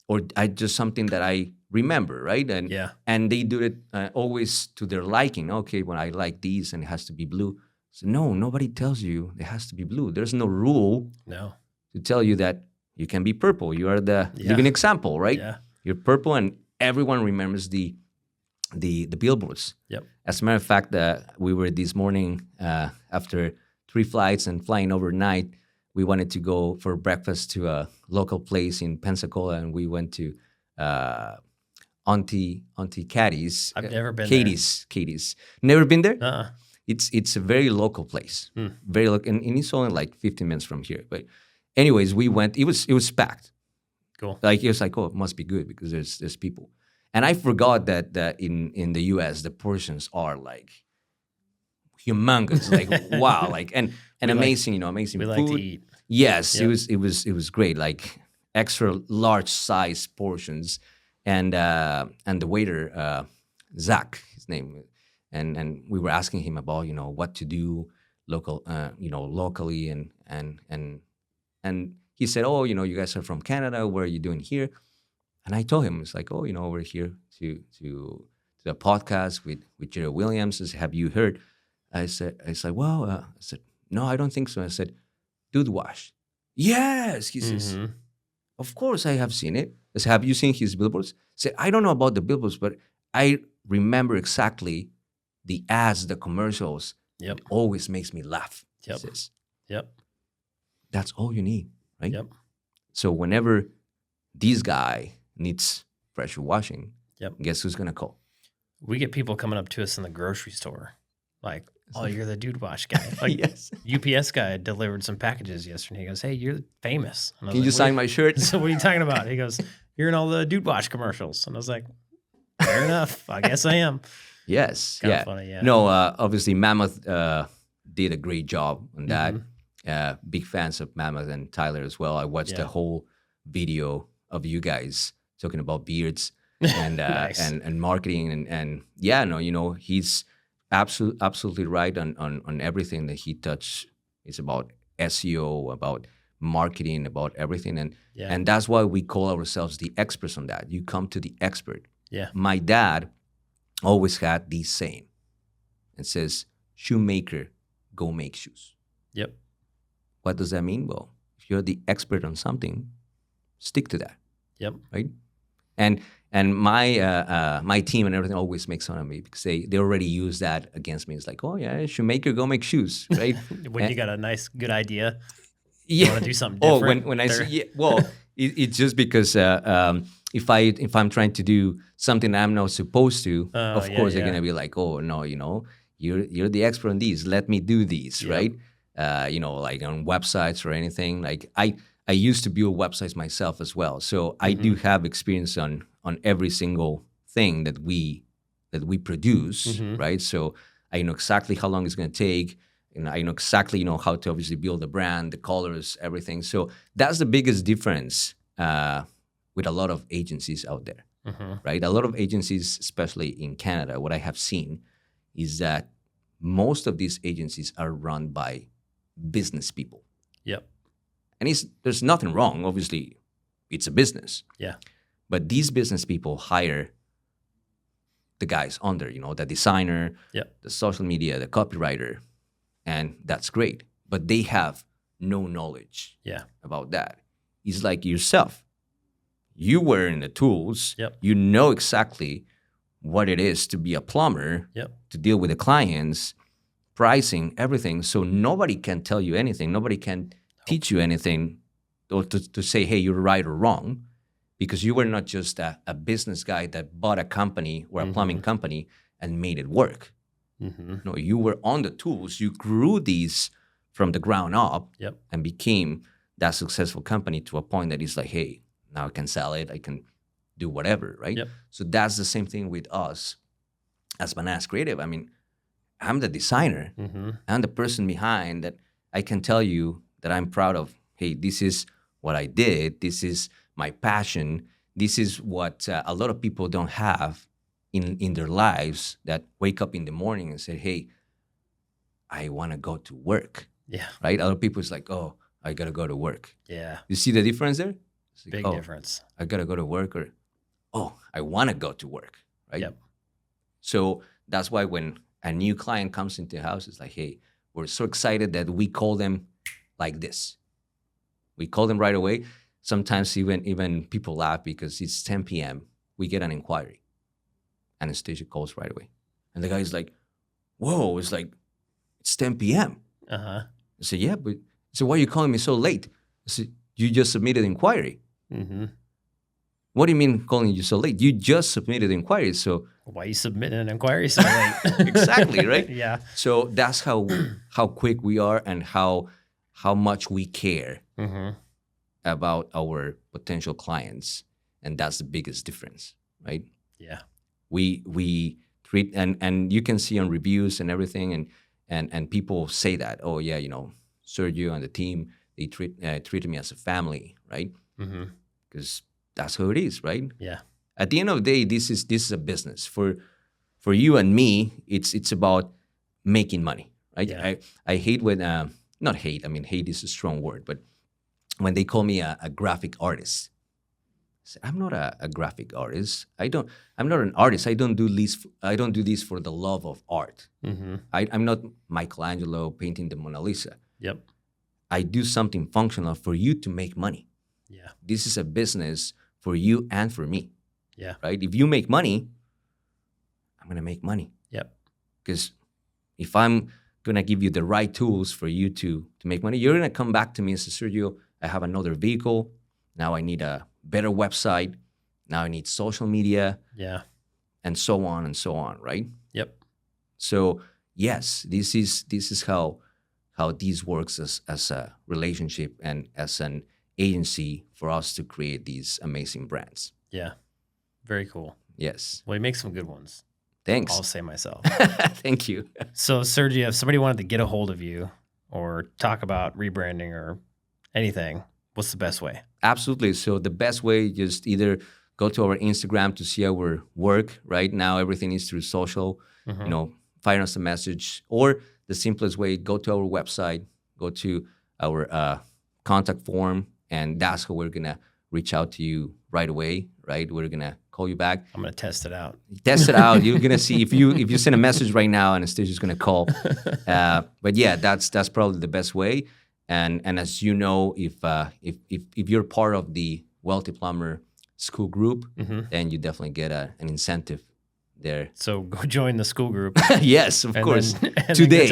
Or I just something that I remember, right? And Yeah. and they do it always to their liking. Okay, when I like these and it has to be blue. So no, nobody tells you it has to be blue. There's no rule No. to tell you that you can be purple. You are the Yeah. living example, right? Yeah. You're purple, and everyone remembers the billboards. Yep. As a matter of fact, we were this morning after 3 flights and flying overnight. We wanted to go for breakfast to a local place in Pensacola, and we went to Auntie Katie's. I've never been Katie's. Never been there? there. Uh-uh. It's a very local place, Hmm. very local, and it's only like 15 minutes from here. But anyways, we went. It was packed. Cool. Like it was like, oh, it must be good because there's people. And I forgot that in the U.S. the portions are like humongous, like wow, like and We like- amazing, amazing We food. like to eat. Yes, Yeah. it was great, like extra large size portions, and the waiter Zach, his name, and we were asking him about what to do locally, and he said, oh, you guys are from Canada, what are you doing here? And I told him, it's like, oh, we're here to the podcast with Jerry Williams. I said, have you heard? I said, well, I said, no, I don't think so. I said, Dude Wash. Yes, he says, Mhm. of course I have seen it. I said, have you seen his billboards? I said, I don't know about the billboards, but I remember exactly the ads, the commercials. Yep. It always makes me laugh. Yep. He says, Yep. that's all you need, right? Yep. So whenever this guy needs pressure washing, Yep. guess who's going to call? We get people coming up to us in the grocery store like, oh, you're the dude wash guy. Like, Yes. UPS guy delivered some packages yesterday. He goes, hey, you're famous. And I was Can you like, sign my shirt? So what are you talking about? He goes, you're in all the dude wash commercials. And I was like, fair enough. I guess I am. Yes. Kind yeah. of funny, yeah. No, obviously Mammoth did a great job on that. Mm-hmm. Big fans of Mammoth and Tyler as well. I watched the whole video of you guys talking about beards and Nice. and marketing and yeah, no, you know, he's absolutely right on everything that he touched. It's about SEO, about marketing, about everything, and that's why we call ourselves the experts on that. You come to the expert. Yeah. My dad always had this saying. It says, shoemaker, go make shoes. Yep. What does that mean? Well, if you're the expert on something, stick to that. Yep. Right? And my my team and everything always makes fun of me because they already use that against me. It's like, oh yeah, shoemaker, go make shoes, right? When you got a nice, good idea, you want to do something different. Oh, when I see, yeah, well, it's just because if I'm trying to do something I'm not supposed to, of course they're gonna be like, oh no, you know, you're the expert on these. Let me do these, right? You know, like on websites or anything. Like I used to build websites myself as well, so I do have experience on every single thing that we produce, right? So I know exactly how long it's going to take, and I know exactly how to obviously build a brand, the colors, everything. So that's the biggest difference with a lot of agencies out there, right? A lot of agencies, especially in Canada, what I have seen is that most of these agencies are run by business people. Yep. And there's nothing wrong. Obviously, it's a business. Yeah. But these business people hire the guys under, the designer, the social media, the copywriter, and that's great. But they have no knowledge about that. It's like yourself. You were in the tools. Yep. You know exactly what it is to be a plumber, to deal with the clients, pricing, everything. So nobody can tell you anything. Nobody can teach you anything or to say, hey, you're right or wrong, because you were not just a business guy that bought a company or a plumbing company and made it work. No, you were on the tools. You grew these from the ground up and became that successful company to a point that is like, hey, now I can sell it. I can do whatever, right? So that's the same thing with us as Bananas Creative. I mean, I'm the designer. I'm the person behind that. I can tell you that I'm proud of, hey, this is what I did. This is my passion. This is what a lot of people don't have in their lives, that wake up in the morning and say, hey, I want to go to work. Yeah. Right? Other people is like, oh, I got to go to work. Yeah. You see the difference there? It's like, Big difference. I got to go to work, or, oh, I want to go to work. Right? Yep. So that's why when a new client comes into the house, it's like, hey, we're so excited that we call them like this. We call them right away. Sometimes even people laugh because it's 10 p.m. We get an inquiry. Anesthesia calls right away. And the guy's like, whoa, it's like, it's 10 p.m. I said, yeah, but so why are you calling me so late? I said, you just submitted inquiry. What do you mean calling you so late? You just submitted inquiry, so why are you submitting an inquiry so late? Exactly, right? Yeah. So that's how quick we are and how much we care about our potential clients, and that's the biggest difference, right? Yeah. We treat and you can see on reviews and everything, and people say that, oh yeah, Sergio and the team, they treated me as a family, right? Because that's how it is, right? Yeah. At the end of the day, this is a business. For you and me, it's about making money, right? Yeah. I hate when not hate. I mean, hate is a strong word, but when they call me a graphic artist, I say, I'm not a graphic artist. I'm not an artist. I don't do this for the love of art. I'm not Michelangelo painting the Mona Lisa. Yep. I do something functional for you to make money. Yeah. This is a business for you and for me. Yeah. Right? If you make money, I'm going to make money. Yep. Because if I'm going to give you the right tools for you to make money, you're going to come back to me and say, Sergio, I have another vehicle. Now I need a better website. Now I need social media. Yeah. And so on, right? Yep. So yes, this is how this works as a relationship and as an agency for us to create these amazing brands. Yeah. Very cool. Yes. Well, you make some good ones. Thanks. I'll say myself. Thank you. So, Sergio, if somebody wanted to get a hold of you or talk about rebranding or anything, what's the best way? Absolutely. So the best way, just either go to our Instagram to see our work. Right now, everything is through social. Fire us a message, or the simplest way, go to our website, go to our contact form, and that's how we're gonna reach out to you right away. Right, we're gonna call you back. I'm gonna test it out. Test it out. You're gonna see if you send a message right now, Anastasia's gonna call. But yeah, that's probably the best way. And as you know, if you're part of the Wealthy Plumber school group, then you definitely get an incentive there. So go join the school group. Yes, of course. Today.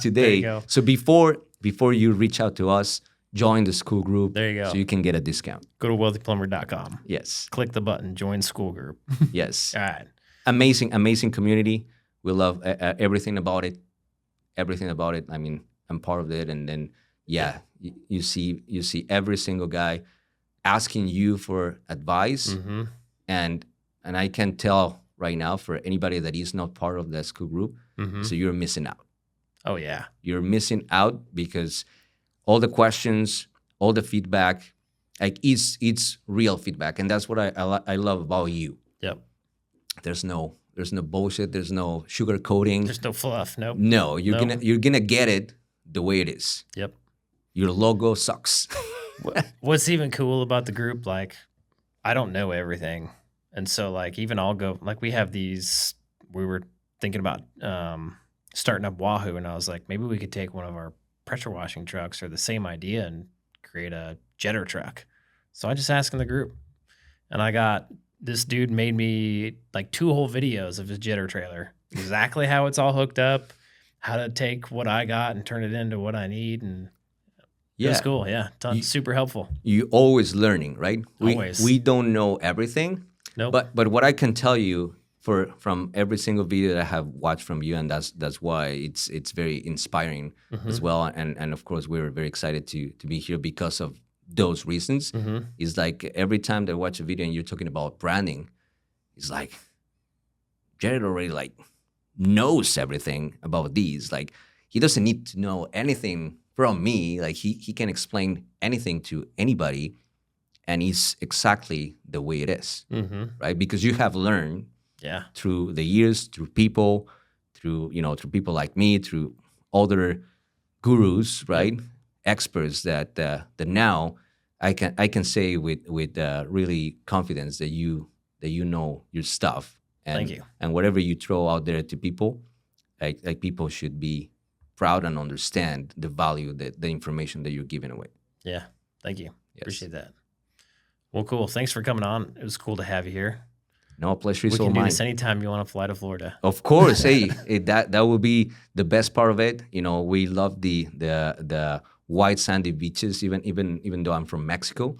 There you go. So before you reach out to us, join the school group. There you go. So you can get a discount. Go to wealthyplumber.com. Yes. Click the button, join school group. Yes. All right. Amazing community. We love everything about it. Everything about it. I mean, I'm part of it. And then, you see every single guy asking you for advice. And I can tell right now, for anybody that is not part of that school group, so you're missing out. Oh, yeah. You're missing out because all the questions, all the feedback, like it's real feedback. And that's what I love about you. Yep. There's no bullshit. There's no sugar coating. There's no fluff. Nope. No, you're gonna get it the way it is. Yep. Your logo sucks. What's even cool about the group, like, I don't know everything. And so, like, even I'll go, like, we were thinking about starting up Wahoo, and I was like, maybe we could take one of our pressure washing trucks or the same idea and create a jetter truck. So I just asked in the group, and I got this dude made me like 2 whole videos of his jetter trailer, exactly how it's all hooked up, how to take what I got and turn it into what I need. And it was cool. Yeah. Super helpful. You always learning, right? Always. We don't know everything. Nope. But what I can tell you from every single video that I have watched from you, and that's why it's very inspiring as well. And of course we're very excited to be here because of those reasons. Is like every time that I watch a video and you're talking about branding, it's like Jared already like knows everything about these. Like he doesn't need to know anything from me. Like he can explain anything to anybody, and it's exactly the way it is, right? Because you have learned through the years, through people, through people like me, through other gurus, right? Experts that now I can say with really confidence that you know your stuff. And, Thank you. And whatever you throw out there to people, like people should be proud and understand the value that the information that you're giving away. Yeah. Thank you. Yes. Appreciate that. Well, cool. Thanks for coming on. It was cool to have you here. No, pleasure is We all can do mine. this anytime you want to fly to Florida. Of course, hey, that will be the best part of it. We love the white sandy beaches. Even though I'm from Mexico,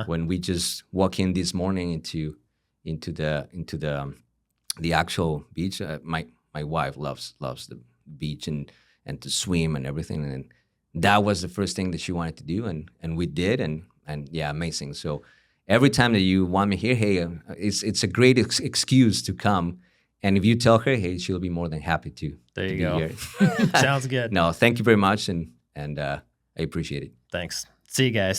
when we just walk in this morning into the actual beach, my wife loves the beach and to swim and everything, and that was the first thing that she wanted to do, and we did, and yeah, amazing. So every time that you want me here, hey, it's a great excuse to come. And if you tell her, hey, she'll be more than happy to. There you be go. Here. Sounds good. No, thank you very much, and I appreciate it. Thanks. See you guys.